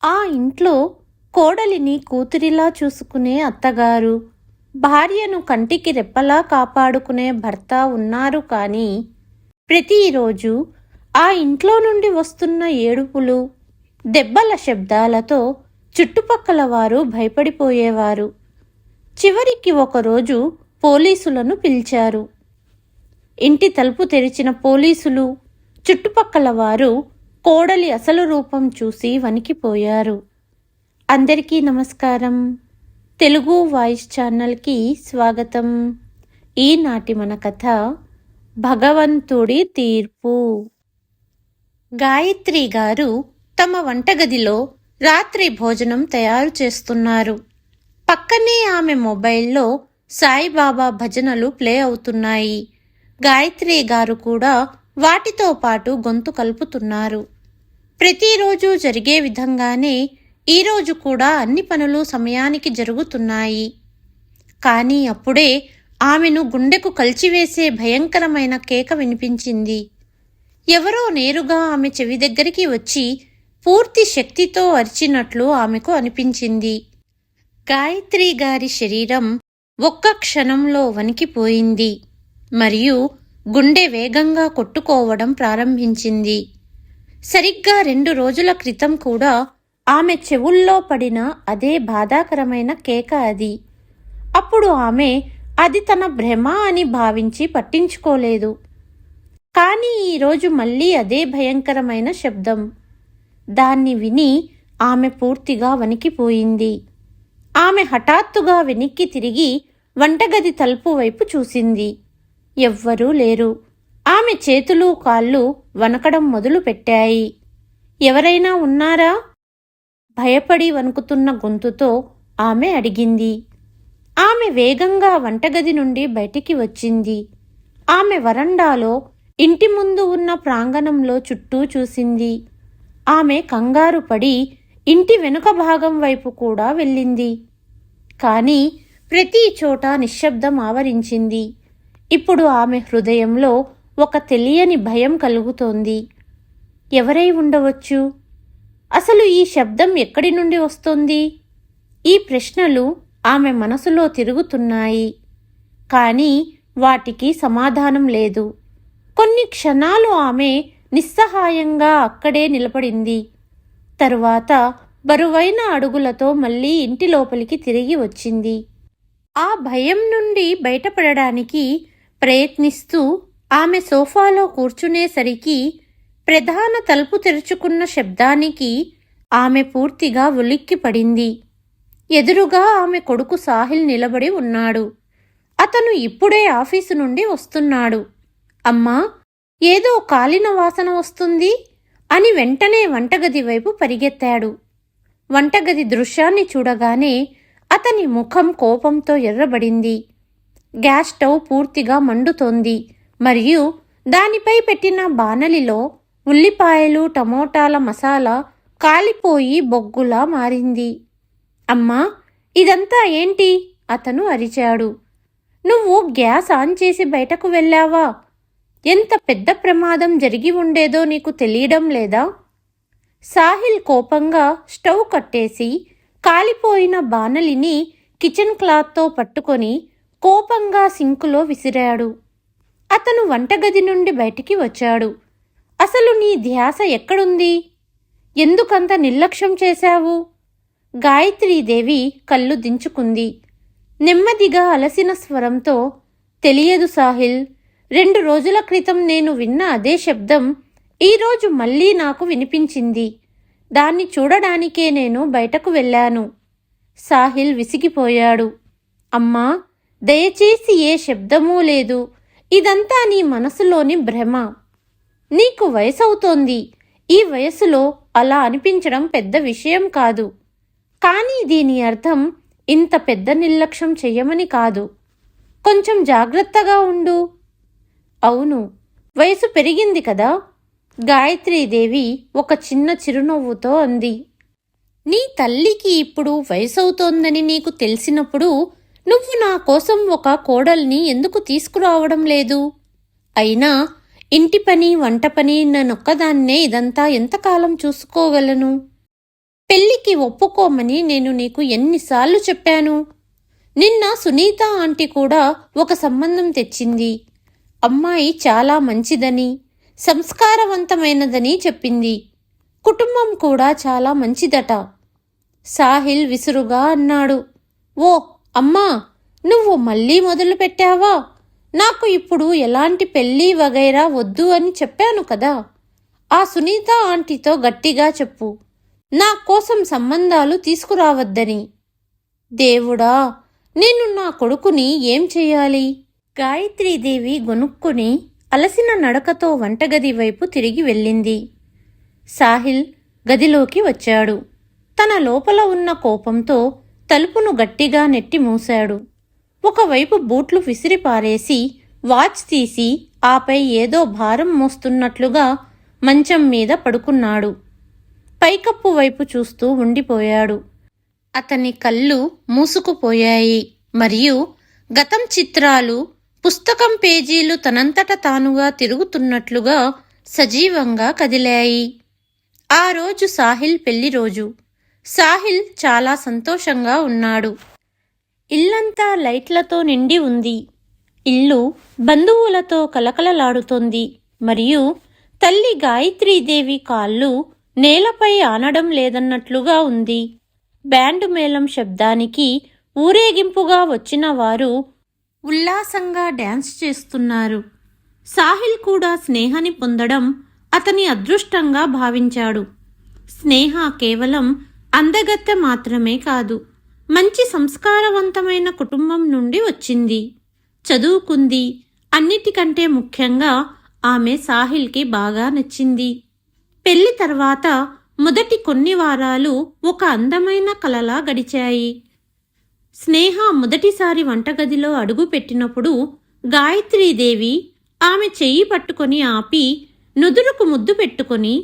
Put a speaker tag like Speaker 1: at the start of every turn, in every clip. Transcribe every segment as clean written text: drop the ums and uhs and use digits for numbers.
Speaker 1: ఆ ఇంట్లో కోడలిని కూతురిలా చూసుకునే అత్తగారు, భార్యను కంటికి రెప్పలా కాపాడుకునే భర్త ఉన్నారు. కానీ ప్రతిరోజు ఆ ఇంట్లో నుండి వస్తున్న ఏడుపులు, దెబ్బల శబ్దాలతో చుట్టుపక్కల వారు భయపడిపోయేవారు. చివరికి ఒకరోజు పోలీసులను పిలిచారు. ఇంటి తలుపు తెరిచిన పోలీసులు, చుట్టుపక్కల వారు కోడలి అసలు రూపం చూసి వణికిపోయారు. అందరికీ నమస్కారం. తెలుగు వాయిస్ ఛానల్కి స్వాగతం. ఈనాటి మన కథ భగవంతుడి తీర్పు. గాయత్రి గారు తమ వంటగదిలో రాత్రి భోజనం తయారు చేస్తున్నారు. పక్కనే ఆమె మొబైల్లో సాయిబాబా భజనలు ప్లే అవుతున్నాయి. గాయత్రి గారు కూడా వాటితో పాటు గొంతు కలుపుతున్నారు. ప్రతిరోజు జరిగే విధంగానే ఈరోజు కూడా అన్ని పనులు సమయానికి జరుగుతున్నాయి. కానీ అప్పుడే ఆమెను గుండెకు కలిచివేసే భయంకరమైన కేక వినిపించింది. ఎవరో నేరుగా ఆమె చెవి దగ్గరికి వచ్చి పూర్తి శక్తితో అరిచినట్లు ఆమెకు అనిపించింది. గాయత్రి గారి శరీరం ఒక్క క్షణంలో వణికిపోయింది మరియు గుండె వేగంగా కొట్టుకోవడం ప్రారంభించింది. సరిగ్గా 2 రోజుల క్రితం కూడా ఆమె చెవుల్లో పడిన అదే బాధాకరమైన కేక అది. అప్పుడు ఆమె అది తన భ్రమ అని భావించి పట్టించుకోలేదు. కానీ ఈరోజు మళ్ళీ అదే భయంకరమైన శబ్దం. దాన్ని విని ఆమె పూర్తిగా వణికిపోయింది. ఆమె హఠాత్తుగా వెనక్కి తిరిగి వంటగది తలుపు వైపు చూసింది. ఎవ్వరూ లేరు. ఆమె చేతులు కాళ్ళు వణకడం మొదలుపెట్టాయి. ఎవరైనా ఉన్నారా? భయపడి వణుకుతున్న గొంతుతో ఆమె అడిగింది. ఆమె వేగంగా వంటగది నుండి బయటికి వచ్చింది. ఆమె వరండాలో ఇంటి ముందు ఉన్న ప్రాంగణంలో చుట్టూ చూసింది. ఆమె కంగారు పడి ఇంటి వెనుక భాగం వైపు కూడా వెళ్ళింది. కానీ ప్రతి చోట నిశ్శబ్దం ఆవరించింది. ఇప్పుడు ఆమె హృదయంలో ఒక తెలియని భయం కలుగుతోంది. ఎవరై ఉండవచ్చు? అసలు ఈ శబ్దం ఎక్కడి నుండి వస్తోంది? ఈ ప్రశ్నలు ఆమె మనసులో తిరుగుతున్నాయి. కానీ వాటికి సమాధానం లేదు. కొన్ని క్షణాలు ఆమె నిస్సహాయంగా అక్కడే నిలబడింది. తరువాత బరువైన అడుగులతో మళ్ళీ ఇంటి లోపలికి తిరిగి వచ్చింది. ఆ భయం నుండి బయటపడడానికి ప్రయత్నిస్తూ ఆమె సోఫాలో కూర్చునేసరికి ప్రధాన తలుపు తెరుచుకున్న శబ్దానికి ఆమె పూర్తిగా ఉలిక్కిపడింది. ఎదురుగా ఆమె కొడుకు సాహిల్ నిలబడి ఉన్నాడు. అతను ఇప్పుడే ఆఫీసు నుండి వస్తున్నాడు. అమ్మా, ఏదో కాలిన వాసన వస్తుంది అని వెంటనే వంటగది వైపు పరిగెత్తాడు. వంటగది దృశ్యాన్ని చూడగానే అతని ముఖం కోపంతో ఎర్రబడింది. గ్యాస్ స్టవ్ పూర్తిగా మండుతోంది మరియు దానిపై పెట్టిన బాణలిలో ఉల్లిపాయలు, టమోటాల మసాలా కాలిపోయి బొగ్గులా మారింది. అమ్మా, ఇదంతా ఏంటి? అతను అరిచాడు. నువ్వు గ్యాస్ ఆన్ చేసి బయటకు వెళ్ళావా? ఎంత పెద్ద ప్రమాదం జరిగి ఉండేదో నీకు తెలియడం లేదా? సాహిల్ కోపంగా స్టవ్ కట్టేసి కాలిపోయిన బాణలిని కిచెన్ క్లాత్తో పట్టుకొని కోపంగా సింకులో విసిరాడు. అతను వంటగది నుండి బయటికి వచ్చాడు. అసలు నీ ధ్యాస ఎక్కడుంది? ఎందుకంత నిర్లక్ష్యం చేశావు? గాయత్రీదేవి కళ్ళు దించుకుంది. నెమ్మదిగా అలసిన స్వరంతో, తెలియదు సాహిల్. 2 రోజుల క్రితం నేను విన్న అదే శబ్దం ఈరోజు మళ్ళీ నాకు వినిపించింది. దాన్ని చూడడానికే నేను బయటకు వెళ్ళాను. సాహిల్ విసిగిపోయాడు. అమ్మా, దయచేసి ఏ శబ్దమూ లేదు. ఇదంతా నీ మనసులోని భ్రమ. నీకు వయసవుతోంది. ఈ వయసులో అలా అనిపించడం పెద్ద విషయం కాదు. కానీ దీని అర్థం ఇంత పెద్ద నిర్లక్ష్యం చెయ్యమని కాదు. కొంచెం జాగ్రత్తగా ఉండు. అవును, వయసు పెరిగింది కదా? గాయత్రీదేవి ఒక చిన్న చిరునవ్వుతో అంది. నీ తల్లికి ఇప్పుడు వయసవుతోందని నీకు తెలిసినప్పుడు నువ్వు నా కోసం ఒక కోడల్ని ఎందుకు తీసుకురావడం లేదు? అయినా ఇంటి పని, వంట పని నన్నొక్కదాన్నే ఇదంతా ఎంతకాలం చూసుకోగలను? పెళ్లి పెళ్ళికి ఒప్పుకోమని నేను నీకు ఎన్నిసార్లు చెప్పాను. నిన్న సునీత ఆంటీ కూడా ఒక సంబంధం తెచ్చింది. అమ్మాయి చాలా మంచిదని, సంస్కారవంతమైనదని చెప్పింది. కుటుంబం కూడా చాలా మంచిదట. సాహిల్ విసురుగా అన్నాడు. ఓ అమ్మా, నువ్వు మళ్ళీ మొదలు పెట్టావా? నాకు ఇప్పుడు ఎలాంటి పెళ్ళి వగైరా వద్దు అని చెప్పాను కదా. ఆ సునీత ఆంటీతో గట్టిగా చెప్పు, నా కోసం సంబంధాలు తీసుకురావద్దని. దేవుడా, నేను నా కొడుకుని ఏం చెయ్యాలి? గాయత్రీదేవి గొనుక్కుని అలసిన నడకతో వంటగది వైపు తిరిగి వెళ్ళింది. సాహిల్ గదిలోకి వచ్చాడు. తన లోపల ఉన్న కోపంతో తలుపును గట్టిగా నెట్టి మూశాడు. ఒకవైపు బూట్లు విసిరిపారేసి వాచ్ తీసి ఆపై ఏదో భారం మోస్తున్నట్లుగా మంచం మీద పడుకున్నాడు. పైకప్పు వైపు చూస్తూ ఉండిపోయాడు. అతని కళ్ళు మూసుకుపోయాయి మరియు గతం చిత్రాలు, పుస్తకం పేజీలు తనంతట తానుగా తిరుగుతున్నట్లుగా సజీవంగా కదిలాయి. ఆ రోజు సాహిల్ పెళ్లి రోజు. సాహిల్ చాలా సంతోషంగా ఉన్నాడు. ఇల్లంతా లైట్లతో నిండి ఉంది. ఇల్లు బంధువులతో కలకలలాడుతోంది మరియు తల్లి గాయత్రీదేవి కాళ్ళు నేలపై ఆనడం లేదన్నట్లుగా ఉంది. బ్యాండు మేళం శబ్దానికి ఊరేగింపుగా వచ్చిన వారు ఉల్లాసంగా డ్యాన్స్ చేస్తున్నారు. సాహిల్ కూడా స్నేహని పొందడం అతని అదృష్టంగా భావించాడు. స్నేహ కేవలం అందగత్తె మాత్రమే కాదు, మంచి సంస్కారవంతమైన కుటుంబం నుండి వచ్చింది. చదువుకుంది. అన్నిటికంటే ముఖ్యంగా ఆమె సాహిల్కి బాగా నచ్చింది. పెళ్లి తర్వాత మొదటి కొన్ని వారాలు ఒక అందమైన కలలా గడిచాయి. స్నేహ మొదటిసారి వంటగదిలో అడుగు పెట్టినప్పుడు గాయత్రీదేవి ఆమె చెయ్యి పట్టుకొని ఆపి నుదురుకు ముద్దు పెట్టుకొని,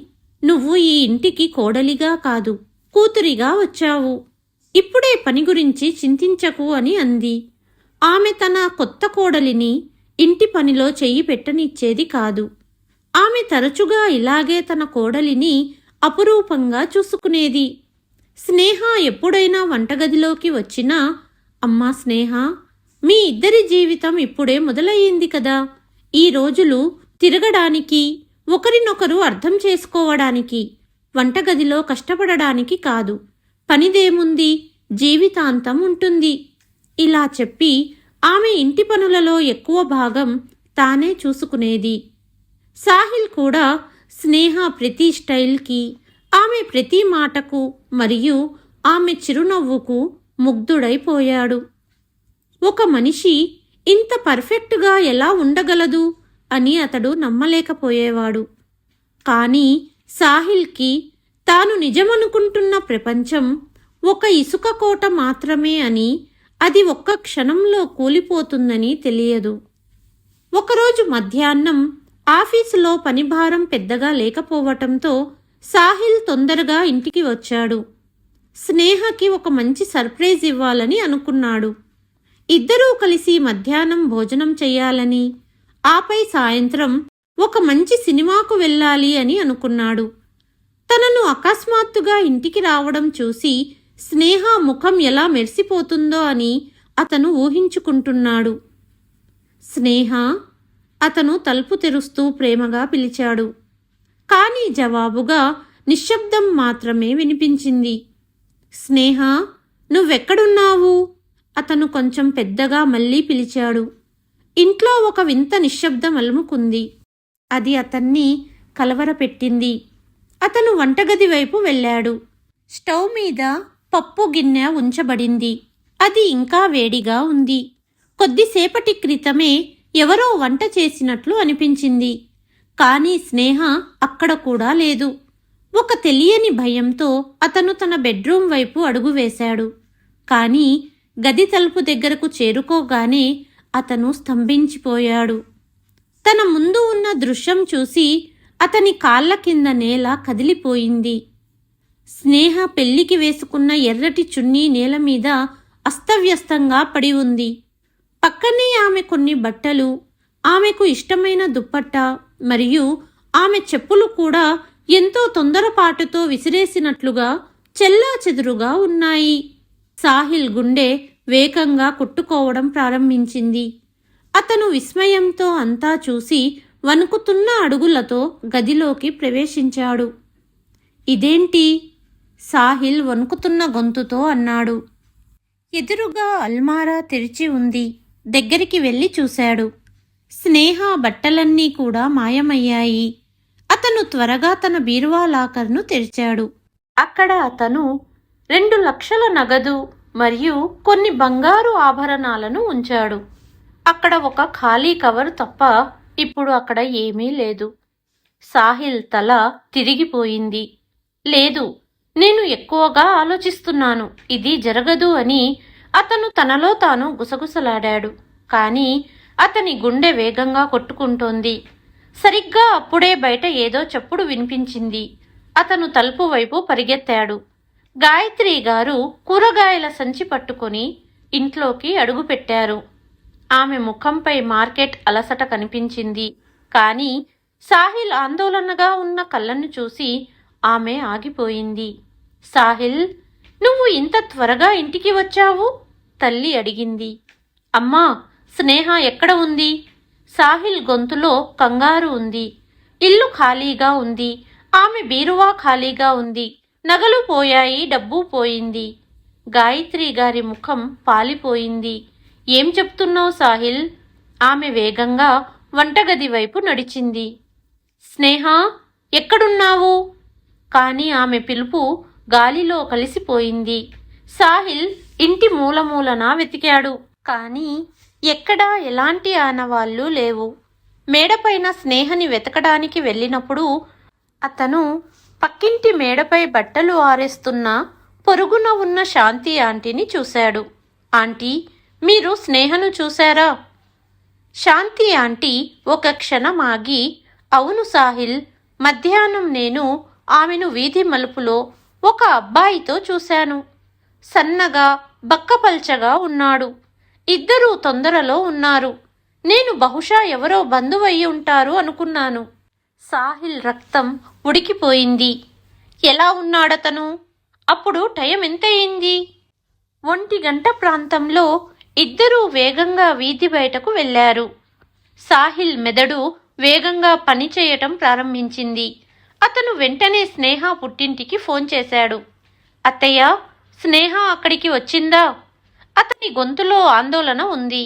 Speaker 1: నువ్వు ఈ ఇంటికి కోడలిగా కాదు, కూతురిగా వచ్చావు. ఇప్పుడే పని గురించి చింతించకు అని అంది. ఆమె తన కొత్త కోడలిని ఇంటి పనిలో చెయ్యి పెట్టనిచ్చేది కాదు. ఆమె తరచుగా ఇలాగే తన కోడలిని అపురూపంగా చూసుకునేది. స్నేహ ఎప్పుడైనా వంటగదిలోకి వచ్చినా, అమ్మా స్నేహ, మీ ఇద్దరి జీవితం ఇప్పుడే మొదలయ్యింది కదా. ఈ రోజులు తిరగడానికి, ఒకరినొకరు అర్థం చేసుకోవడానికి, వంటగదిలో కష్టపడడానికి కాదు. పనిదేముంది, జీవితాంతం ఉంటుంది. ఇలా చెప్పి ఆమె ఇంటి పనులలో ఎక్కువ భాగం తానే చూసుకునేది. సాహిల్ కూడా స్నేహ ప్రతి స్టైల్కి, ఆమె ప్రతి మాటకు మరియు ఆమె చిరునవ్వుకు ముగ్ధుడైపోయాడు. ఒక మనిషి ఇంత పర్ఫెక్ట్గా ఎలా ఉండగలదు అని అతడు నమ్మలేకపోయేవాడు. కానీ సాహిల్కి తాను నిజమనుకుంటున్న ప్రపంచం ఒక ఇసుక కోట మాత్రమే అని, అది ఒక్క క్షణంలో కూలిపోతుందని తెలియదు. ఒకరోజు మధ్యాహ్నం ఆఫీసులో పనిభారం పెద్దగా లేకపోవటంతో సాహిల్ తొందరగా ఇంటికి వచ్చాడు. స్నేహకి ఒక మంచి సర్ప్రైజ్ ఇవ్వాలని అనుకున్నాడు. ఇద్దరూ కలిసి మధ్యాహ్నం భోజనం చెయ్యాలని, ఆపై సాయంత్రం ఒక మంచి సినిమాకు వెళ్ళాలి అని అనుకున్నాడు. తనను అకస్మాత్తుగా ఇంటికి రావడం చూసి స్నేహ ముఖం ఎలా మెరిసిపోతుందో అని అతను ఊహించుకుంటున్నాడు. స్నేహ, అతను తలుపు తెరుస్తూ ప్రేమగా పిలిచాడు. కానీ జవాబుగా నిశ్శబ్దం మాత్రమే వినిపించింది. స్నేహ, నువ్వెక్కడున్నావు? అతను కొంచెం పెద్దగా మళ్ళీ పిలిచాడు. ఇంట్లో ఒక వింత నిశ్శబ్దం అలుముకుంది. అది అతన్ని కలవరపెట్టింది. అతను వంటగది వైపు వెళ్ళాడు. స్టవ్ మీద పప్పు గిన్నె ఉంచబడింది. అది ఇంకా వేడిగా ఉంది. కొద్దిసేపటి క్రితమే ఎవరో వంట చేసినట్లు అనిపించింది. కానీ స్నేహ అక్కడ కూడా లేదు. ఒక తెలియని భయంతో అతను తన బెడ్రూమ్ వైపు అడుగు వేశాడు. కానీ గది తలుపు దగ్గరకు చేరుకోగానే అతను స్తంభించిపోయాడు. తన ముందు ఉన్న దృశ్యం చూసి అతని కాళ్ల కింద నేల కదిలిపోయింది. స్నేహ పెళ్లికి వేసుకున్న ఎర్రటి చున్నీ నేల మీద అస్తవ్యస్తంగా పడి ఉంది. పక్కనే ఆమె కొన్ని బట్టలు, ఆమెకు ఇష్టమైన దుప్పట్టా మరియు ఆమె చెప్పులు కూడా ఎంతో తొందరపాటుతో విసిరేసినట్లుగా చెల్లాచెదురుగా ఉన్నాయి. సాహిల్ గుండె వేగంగా కొట్టుకోవడం ప్రారంభించింది. అతను విస్మయంతో అంతా చూసి వణుకుతున్న అడుగులతో గదిలోకి ప్రవేశించాడు. ఇదేంటి? సాహిల్ వణుకుతున్న గొంతుతో అన్నాడు. ఎదురుగా అల్మారా తెరిచి ఉంది. దగ్గరికి వెళ్ళి చూశాడు. స్నేహ బట్టలన్నీ కూడా మాయమయ్యాయి. అతను త్వరగా తన బీరువా లాకర్ను తెరిచాడు. అక్కడ అతను 2 లక్షల నగదు మరియు కొన్ని బంగారు ఆభరణాలను ఉంచాడు. అక్కడ ఒక ఖాళీ కవరు తప్ప ఇప్పుడు అక్కడ ఏమీ లేదు. సాహిల్ తల తిరిగిపోయింది. లేదు, నేను ఎక్కువగా ఆలోచిస్తున్నాను, ఇది జరగదు అని అతను తనలో తాను గుసగుసలాడాడు. కానీ అతని గుండె వేగంగా కొట్టుకుంటోంది. సరిగ్గా అప్పుడే బయట ఏదో చప్పుడు వినిపించింది. అతను తలుపు వైపు పరిగెత్తాడు. గాయత్రి గారు కూరగాయల సంచి పట్టుకొని ఇంట్లోకి అడుగుపెట్టారు. ఆమె ముఖంపై మార్కెట్ అలసట కనిపించింది. కానీ సాహిల్ ఆందోళనగా ఉన్న కళ్ళను చూసి ఆమె ఆగిపోయింది. సాహిల్, నువ్వు ఇంత త్వరగా ఇంటికి వచ్చావు? తల్లి అడిగింది. అమ్మా, స్నేహ ఎక్కడ ఉంది? సాహిల్ గొంతులో కంగారు ఉంది. ఇల్లు ఖాళీగా ఉంది. ఆమె బీరువా ఖాళీగా ఉంది. నగలు పోయాయి, డబ్బు పోయింది. గాయత్రి గారి ముఖం పాలిపోయింది. ఏం చెప్తున్నావు సాహిల్? ఆమె వేగంగా వంటగది వైపు నడిచింది. స్నేహ, ఎక్కడున్నావు? కానీ ఆమె పిలుపు గాలిలో కలిసిపోయింది. సాహిల్ ఇంటి మూలమూలన వెతికాడు. కానీ ఎక్కడా ఎలాంటి ఆనవాళ్లు లేవు. మేడపైన స్నేహని వెతకడానికి వెళ్ళినప్పుడు అతను పక్కింటి మేడపై బట్టలు ఆరేస్తున్న పొరుగున ఉన్న శాంతి ఆంటీని చూశాడు. ఆంటీ, మీరు స్నేహను చూశారా? శాంతి ఆంటీ ఒక క్షణం ఆగి, అవును సాహిల్, మధ్యాహ్నం నేను ఆమెను వీధి మలుపులో ఒక అబ్బాయితో చూశాను. సన్నగా బక్కపల్చగా ఉన్నాడు. ఇద్దరూ తొందరలో ఉన్నారు. నేను బహుశా ఎవరో బంధువయ్యి ఉంటారు అనుకున్నాను. సాహిల్ రక్తం ఉడికిపోయింది. ఎలా ఉన్నాడతను? అప్పుడు టైం ఎంతయింది? 1 ప్రాంతంలో ఇద్దరూ వేగంగా వీధి బయటకు వెళ్లారు. సాహిల్ మెదడు వేగంగా పనిచేయటం ప్రారంభించింది. అతను వెంటనే స్నేహ పుట్టింటికి ఫోన్ చేశాడు. అత్తయ్య, స్నేహ అక్కడికి వచ్చిందా? అతని గొంతులో ఆందోళన ఉంది.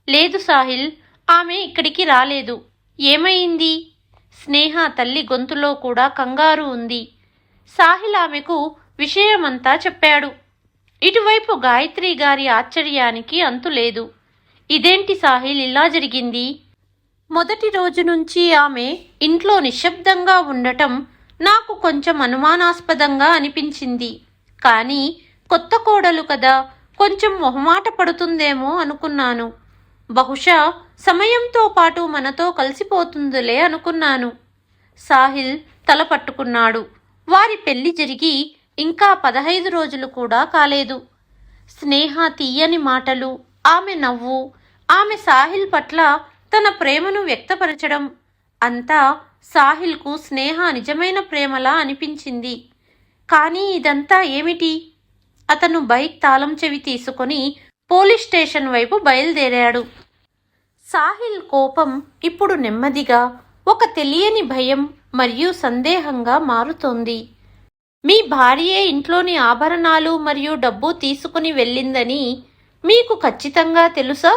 Speaker 1: లేదు సాహిల్, ఆమె ఇక్కడికి రాలేదు. ఏమైంది? స్నేహ తల్లి గొంతులో కూడా కంగారు ఉంది. సాహిల్ ఆమెకు విషయమంతా చెప్పాడు. ఇటువైపు గాయత్రి గారి ఆశ్చర్యానికి అంతులేదు. ఇదేంటి సాహిల్, ఇలా జరిగింది? మొదటి రోజు నుంచి ఆమె ఇంట్లో నిశ్శబ్దంగా ఉండటం నాకు కొంచెం అనుమానాస్పదంగా అనిపించింది. కానీ కొత్త కోడలు కదా, కొంచెం మొహమాట పడుతుందేమో అనుకున్నాను. బహుశా సమయంతో పాటు మనతో కలిసిపోతుందిలే అనుకున్నాను. సాహిల్ తల పట్టుకున్నాడు. వారి పెళ్లి జరిగి ఇంకా 15 రోజులు కూడా కాలేదు. స్నేహ తీయని మాటలు, ఆమె నవ్వు, ఆమె సాహిల్ పట్ల తన ప్రేమను వ్యక్తపరచడం అంతా సాహిల్కు స్నేహ నిజమైన ప్రేమలా అనిపించింది. కానీ ఇదంతా ఏమిటి? అతను బైక్ తాళం చెవి తీసుకొని పోలీస్ స్టేషన్ వైపు బయలుదేరాడు. సాహిల్ కోపం ఇప్పుడు నెమ్మదిగా ఒక తెలియని భయం మరియు సందేహంగా మారుతోంది. మీ భార్యే ఇంట్లోని ఆభరణాలు మరియు డబ్బు తీసుకుని వెళ్ళిందని మీకు ఖచ్చితంగా తెలుసా?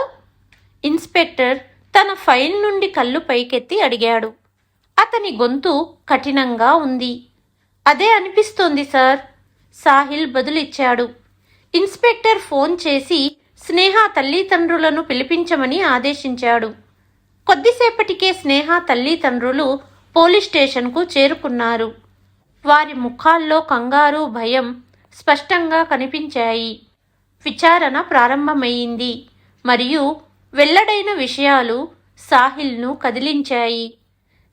Speaker 1: ఇన్స్పెక్టర్ తన ఫైల్ నుండి కళ్ళు పైకెత్తి అడిగాడు. అతని గొంతు కఠినంగా ఉంది. అదే అనిపిస్తోంది సార్, సాహిల్ బదులిచ్చాడు. ఇన్స్పెక్టర్ ఫోన్ చేసి స్నేహ తల్లిదండ్రులను పిలిపించమని ఆదేశించాడు. కొద్దిసేపటికే స్నేహ తల్లిదండ్రులు పోలీస్ స్టేషన్కు చేరుకున్నారు. వారి ముఖాల్లో కంగారు, భయం స్పష్టంగా కనిపించాయి. విచారణ ప్రారంభమైంది మరియు వెల్లడైన విషయాలు సాహిల్ను కదిలించాయి.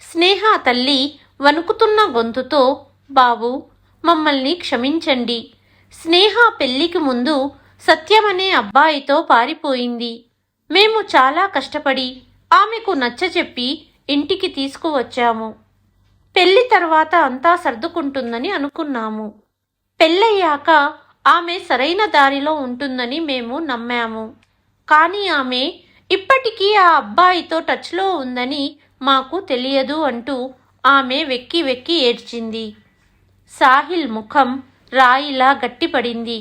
Speaker 1: స్నేహ తల్లి వణుకుతున్న గొంతుతో, బాబు, మమ్మల్ని క్షమించండి. స్నేహ పెళ్లికి ముందు సత్యమనే అబ్బాయితో పారిపోయింది. మేము చాలా కష్టపడి ఆమెకు నచ్చచెప్పి ఇంటికి తీసుకువచ్చాము. పెళ్లి తర్వాత అంతా సర్దుకుంటుందని అనుకున్నాము. పెళ్ళయ్యాక ఆమె సరైన దారిలో ఉంటుందని మేము నమ్మాము. కానీ ఆమె ఇప్పటికీ ఆ అబ్బాయితో టచ్లో ఉందని మాకు తెలియదు అంటూ ఆమె వెక్కి వెక్కి ఏడ్చింది. సాహిల్ ముఖం రాయిలా గట్టిపడింది.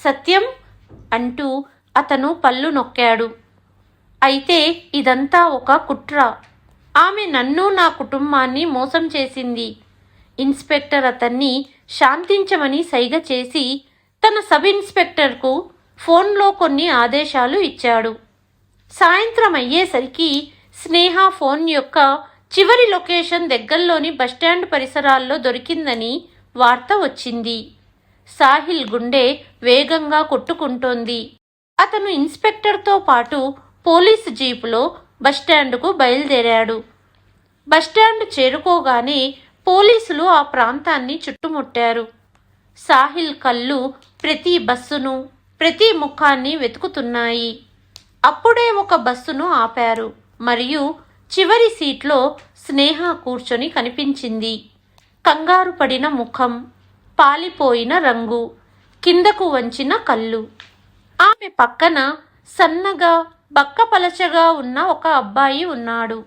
Speaker 1: సత్యం అంటూ అతను పళ్ళు నొక్కాడు. అయితే ఇదంతా ఒక కుట్ర. ఆమె నన్ను నా కుటుంబాన్ని మోసం చేసింది. ఇన్స్పెక్టర్ అతన్ని శాంతించమని సైగ చేసి తన సబ్ ఇన్స్పెక్టర్కు ఫోన్లో కొన్ని ఆదేశాలు ఇచ్చాడు. సాయంత్రం అయ్యేసరికి స్నేహ ఫోన్ యొక్క చివరి లొకేషన్ దగ్గరలోని బస్టాండ్ పరిసరాల్లో దొరికిందని వార్త వచ్చింది. సాహిల్ గుండె వేగంగా కొట్టుకుంటోంది. అతను ఇన్స్పెక్టర్తో పాటు పోలీసు జీపులో బస్టాండుకు బయలుదేరాడు. బస్టాండ్ చేరుకోగానే పోలీసులు ఆ ప్రాంతాన్ని చుట్టుముట్టారు. సాహిల్ కళ్ళు ప్రతి బస్సును, ప్రతి ముఖాన్ని వెతుకుతున్నాయి. అప్పుడే ఒక బస్సును ఆపారు మరియు చివరి సీట్లో స్నేహ కూర్చొని కనిపించింది. కంగారు పడిన ముఖం, పాలిపోయిన రంగు, కిందకు వంచిన కళ్ళు. ఆమె పక్కన సన్నగా బక్కపలచగా ఉన్న ఒక అబ్బాయి ఉన్నాడు.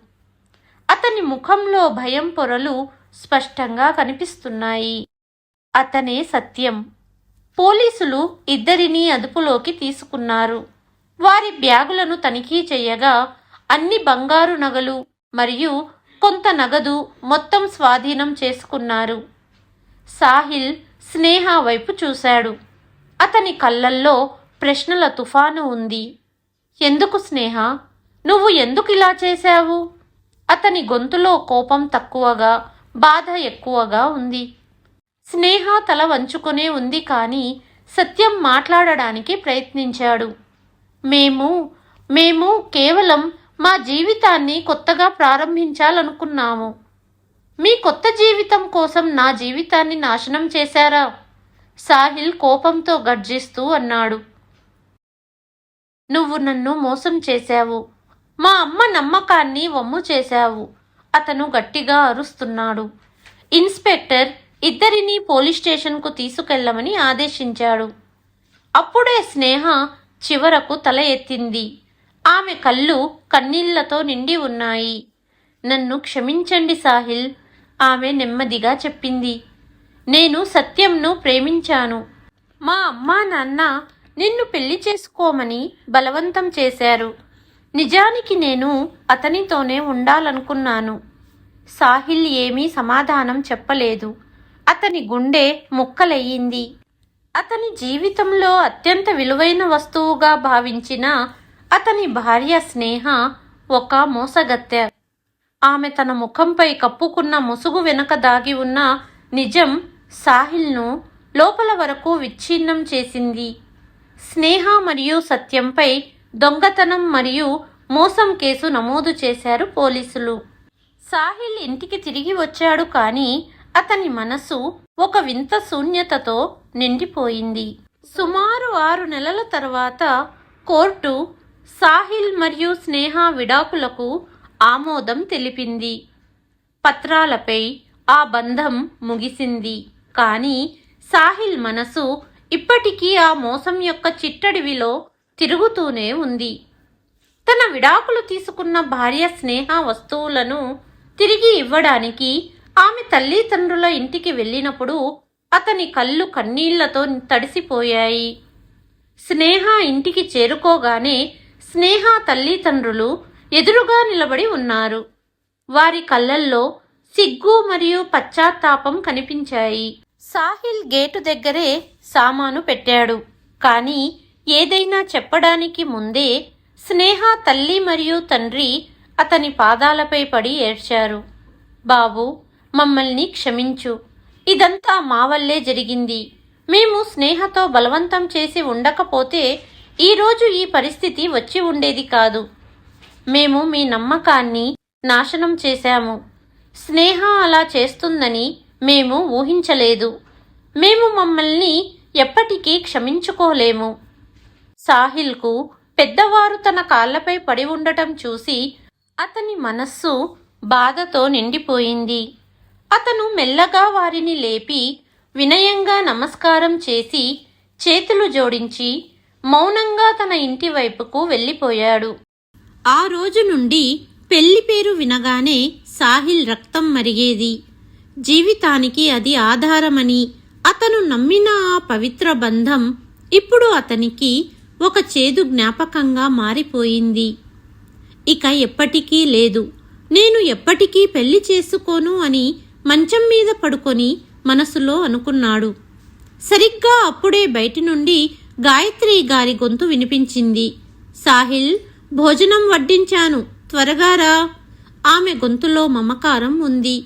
Speaker 1: అతని ముఖంలో భయం పొరలు స్పష్టంగా కనిపిస్తున్నాయి. అతనే సత్యం. పోలీసులు ఇద్దరినీ అదుపులోకి తీసుకున్నారు. వారి బ్యాగులను తనిఖీ చేయగా అన్ని బంగారు నగలు మరియు కొంత నగదు మొత్తం స్వాధీనం చేసుకున్నారు. సాహిల్ స్నేహ వైపు చూశాడు. అతని కళ్ళల్లో ప్రశ్నల తుఫాను ఉంది. ఎందుకు స్నేహ? నువ్వు ఎందుకు ఇలా చేశావు? అతని గొంతులో కోపం తక్కువగా, బాధ ఎక్కువగా ఉంది. స్నేహ తల వంచుకునే ఉంది కానీ సత్యం మాట్లాడడానికి ప్రయత్నించాడు. మేము కేవలం మా జీవితాన్ని కొత్తగా ప్రారంభించాలనుకున్నాము. మీ కొత్త జీవితం కోసం నా జీవితాన్ని నాశనం చేశారా? సాహిల్ కోపంతో గర్జిస్తూ అన్నాడు. నువ్వు నన్ను మోసం చేశావు. మా అమ్మ నమ్మకాన్ని వమ్ము చేశావు. అతను గట్టిగా అరుస్తున్నాడు. ఇన్స్పెక్టర్ ఇద్దరినీ పోలీస్ స్టేషన్కు తీసుకెళ్లమని ఆదేశించాడు. అప్పుడే స్నేహ చివరకు తల ఎత్తింది. ఆమె కళ్ళు కన్నీళ్లతో నిండి ఉన్నాయి. నన్ను క్షమించండి సాహిల్, ఆమె నెమ్మదిగా చెప్పింది. నేను సత్యంను ప్రేమించాను. మా అమ్మా నాన్న నిన్ను పెళ్లి చేసుకోమని బలవంతం చేశారు. నిజానికి నేను అతనితోనే ఉండాలనుకున్నాను. సాహిల్ ఏమీ సమాధానం చెప్పలేదు. అతని గుండె ముక్కలయ్యింది. అతని జీవితంలో అత్యంత విలువైన వస్తువుగా భావించిన అతని భార్య స్నేహ ఒక మోసగత్తె. ఆమె తన ముఖంపై కప్పుకున్న ముసుగు వెనుక దాగి ఉన్న నిజం సాహిల్ను లోపల వరకు విచ్ఛిన్నం చేసింది. స్నేహ మరియు సత్యంపై దొంగతనం మరియు మోసం కేసు నమోదు చేశారు పోలీసులు. సాహిల్ ఇంటికి తిరిగి వచ్చాడు కానీ అతని మనసు ఒక వింత శూన్యతతో నిండిపోయింది. సుమారు 6 నెలల తర్వాత కోర్టు సాహిల్ మరియు స్నేహ విడాకులకు ఆమోదం తెలిపింది. పత్రాలపై ఆ బంధం ముగిసింది. కానీ సాహిల్ మనసు ఇప్పటికీ ఆ మోసం యొక్క చిట్టడివిలో తిరుగుతూనే ఉంది. తన విడాకులు తీసుకున్న భార్య స్నేహ వస్తువులను తిరిగి ఇవ్వడానికి ఆమె తల్లిదండ్రుల ఇంటికి వెళ్ళినప్పుడు అతని కళ్ళు కన్నీళ్లతో తడిసిపోయాయి. స్నేహ ఇంటికి చేరుకోగానే స్నేహ తల్లిదండ్రులు ఎదురుగా నిలబడి ఉన్నారు. వారి కళ్ళల్లో సిగ్గు మరియు పశ్చాత్తాపం కనిపించాయి. సాహిల్ గేటు దగ్గరే సామాను పెట్టాడు. కానీ ఏదైనా చెప్పడానికి ముందే స్నేహ తల్లి మరియు తండ్రి అతని పాదాలపై పడి ఏడ్చారు. బాబు, మమ్మల్ని క్షమించు. ఇదంతా మా వల్లే జరిగింది. మేము స్నేహతో బలవంతం చేసి ఉండకపోతే ఈరోజు ఈ పరిస్థితి వచ్చి ఉండేది కాదు. మేము మీ నమ్మకాన్ని నాశనం చేశాము. స్నేహ అలా చేస్తుందని మేము ఊహించలేదు. మేము మమ్మల్ని ఎప్పటికీ క్షమించుకోలేము. సాహిల్కు పెద్దవారు తన కాళ్లపై పడి ఉండటం చూసి అతని మనస్సు బాధతో నిండిపోయింది. అతను మెల్లగా వారిని లేపి వినయంగా నమస్కారం చేసి చేతులు జోడించి మౌనంగా తన ఇంటి వైపుకు వెళ్ళిపోయాడు. ఆ రోజు నుండి పెళ్లి పేరు వినగానే సాహిల్ రక్తం మరిగేది. జీవితానికి అది ఆధారమని అతను నమ్మిన ఆ పవిత్ర బంధం ఇప్పుడు అతనికి ఒక చేదు జ్ఞాపకంగా మారిపోయింది. ఇక ఎప్పటికీ లేదు, నేను ఎప్పటికీ పెళ్లి చేసుకోను అని మంచం మీద పడుకొని మనసులో అనుకున్నాడు. సరిగ్గా అప్పుడే బయటి నుండి గాయత్రి గారి గొంతు వినిపించింది. సాహిల్, భోజనం వడ్డించాను, త్వరగా రా. ఆమె గొంతులో మమకారం ఉంది.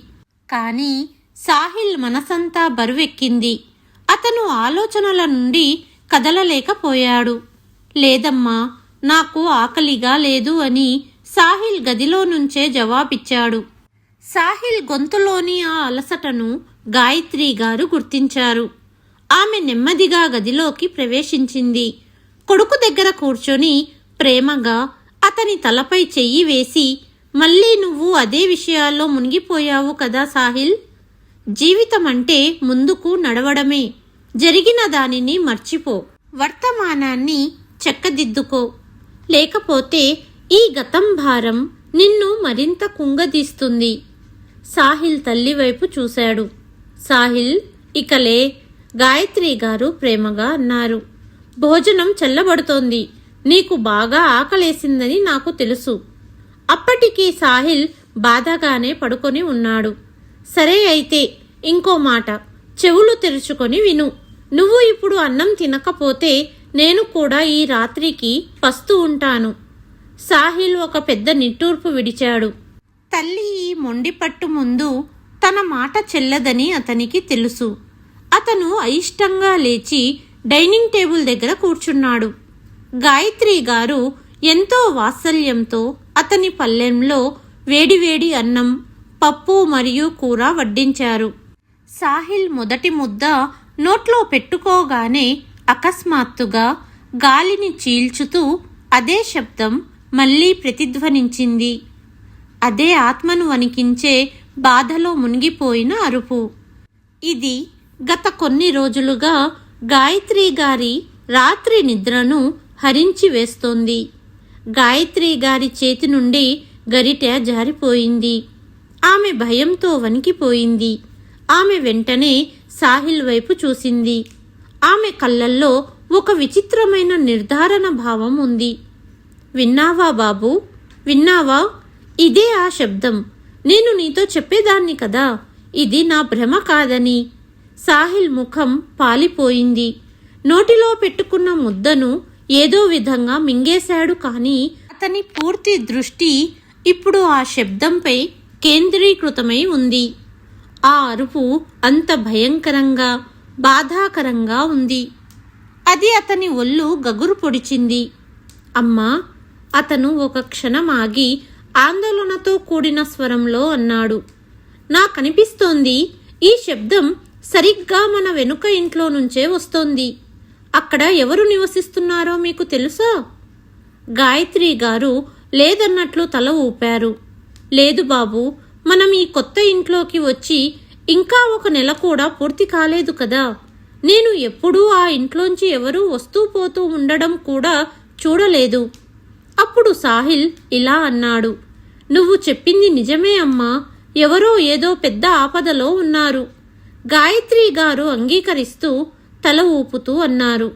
Speaker 1: కానీ సాహిల్ మనసంతా బరువెక్కింది. అతను ఆలోచనల నుండి కదలలేకపోయాడు. లేదమ్మా, నాకు ఆకలిగా లేదు అని సాహిల్ గదిలో నుంచే జవాబిచ్చాడు. సాహిల్ గొంతులోని ఆ అలసటను గాయత్రి గారు గుర్తించారు. ఆమె నెమ్మదిగా గదిలోకి ప్రవేశించింది. కొడుకు దగ్గర కూర్చొని ప్రేమగా అతని తలపై చెయ్యి వేసి, మళ్ళీ నువ్వు అదే విషయాల్లో మునిగిపోయావు కదా సాహిల్. జీవితం అంటే ముందుకు నడవడమే. జరిగిన దానిని మర్చిపో, వర్తమానాన్ని చక్కదిద్దుకో. లేకపోతే ఈ గతం భారం నిన్ను మరింత కుంగదీస్తుంది. సాహిల్ తల్లి వైపు చూశాడు. సాహిల్, ఇకలే, గాయత్రి గారు ప్రేమగా అన్నారు. భోజనం చల్లబడుతోంది, నీకు బాగా ఆకలేసిందని నాకు తెలుసు. అప్పటికీ సాహిల్ బాధగానే పడుకొని ఉన్నాడు. సరే అయితే ఇంకో మాట, చెవులు తెరుచుకొని విను. నువ్వు ఇప్పుడు అన్నం తినకపోతే నేను కూడా ఈ రాత్రికి పస్తూ ఉంటాను. సాహిల్ ఒక పెద్ద నిట్టూర్పు విడిచాడు. తల్లి ఈ మొండిపట్టు ముందు తన మాట చెల్లదని అతనికి తెలుసు. అతను అయిష్టంగా లేచి డైనింగ్ టేబుల్ దగ్గర కూర్చున్నాడు. గాయత్రి గారు ఎంతో వాత్సల్యంతో అతని పళ్ళెంలో వేడివేడి అన్నం, పప్పు మరియు కూర వడ్డించారు. సాహిల్ మొదటి ముద్ద నోట్లో పెట్టుకోగానే అకస్మాత్తుగా గాలిని చీల్చుతూ అదే శబ్దం మళ్ళీ ప్రతిధ్వనించింది. అదే ఆత్మను వణికించే బాధలో మునిగిపోయిన అరుపు. ఇది గత కొన్ని రోజులుగా గాయత్రి గారి రాత్రి నిద్రను హరించి వేస్తోంది. గాయత్రి గారి చేతి నుండి గరిటె జారిపోయింది. ఆమె భయంతో వణికిపోయింది. ఆమె వెంటనే సాహిల్ వైపు చూసింది. ఆమె కళ్ళల్లో ఒక విచిత్రమైన నిర్ధారణ భావం ఉంది. విన్నావా బాబూ, విన్నావా? ఇదే ఆ శబ్దం. నేను నీతో చెప్పేదాన్ని కదా, ఇది నా భ్రమ కాదని. సాహిల్ ముఖం పాలిపోయింది. నోటిలో పెట్టుకున్న ముద్దను ఏదో విధంగా మింగేశాడు. కానీ అతని పూర్తి దృష్టి ఇప్పుడు ఆ శబ్దంపై కేంద్రీకృతమై ఉంది. ఆ అరుపు అంత భయంకరంగా, బాధాకరంగా ఉంది. అది అతని ఒళ్ళు గగురు పొడిచింది. అమ్మా, అతను ఒక క్షణం ఆగి ఆందోళనతో కూడిన స్వరంలో అన్నాడు. నాకనిపిస్తోంది ఈ శబ్దం సరిగ్గా మన వెనుక ఇంట్లో నుంచే వస్తోంది. అక్కడ ఎవరు నివసిస్తున్నారో మీకు తెలుసా? గాయత్రి గారు లేదన్నట్లు తల ఊపారు. లేదు బాబు, మనం ఈ కొత్త ఇంట్లోకి వచ్చి ఇంకా 1 నెల కూడా పూర్తి కాలేదు కదా. నేను ఎప్పుడూ ఆ ఇంట్లోంచి ఎవరూ వస్తూ పోతూ ఉండడం కూడా చూడలేదు. అప్పుడు సాహిల్ ఇలా అన్నాడు. నువ్వు చెప్పింది నిజమే అమ్మా, ఎవరో ఏదో పెద్ద ఆపదలో ఉన్నారు. గాయత్రి గారు అంగీకరిస్తూ తల ఊపుతూ అన్నారు.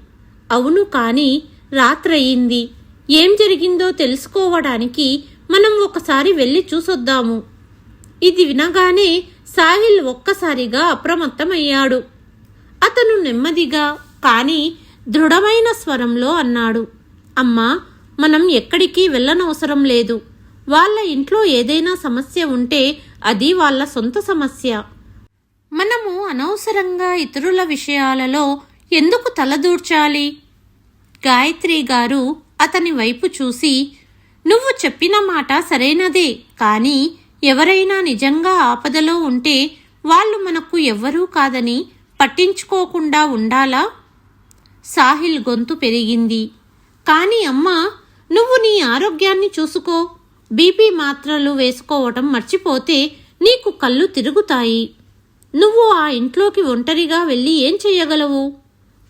Speaker 1: అవును, కానీ రాత్రయింది. ఏం జరిగిందో తెలుసుకోవడానికి మనం ఒకసారి వెళ్ళి చూసొద్దాము. ఇది వినగానే సాహిల్ ఒక్కసారిగా అప్రమత్తమయ్యాడు. అతను నెమ్మదిగా కానీ దృఢమైన స్వరంలో అన్నాడు. అమ్మా, మనం ఎక్కడికి వెళ్ళనవసరం లేదు. వాళ్ళ ఇంట్లో ఏదైనా సమస్య ఉంటే అది వాళ్ళ సొంత సమస్య. మనము అనవసరంగా ఇతరుల విషయాలలో ఎందుకు తలదూర్చాలి? గాయత్రి గారు అతని వైపు చూసి, నువ్వు చెప్పిన మాట సరైనదే, కానీ ఎవరైనా నిజంగా ఆపదలో ఉంటే వాళ్ళు మనకు ఎవ్వరూ కాదని పట్టించుకోకుండా ఉండాలా? సాహిల్ గొంతు పెరిగింది. కానీ అమ్మా, నువ్వు నీ ఆరోగ్యాన్ని చూసుకో. బీపీ మాత్రలు వేసుకోవటం మర్చిపోతే నీకు కళ్ళు తిరుగుతాయి. నువ్వు ఆ ఇంట్లోకి ఒంటరిగా వెళ్ళి ఏం చెయ్యగలవు?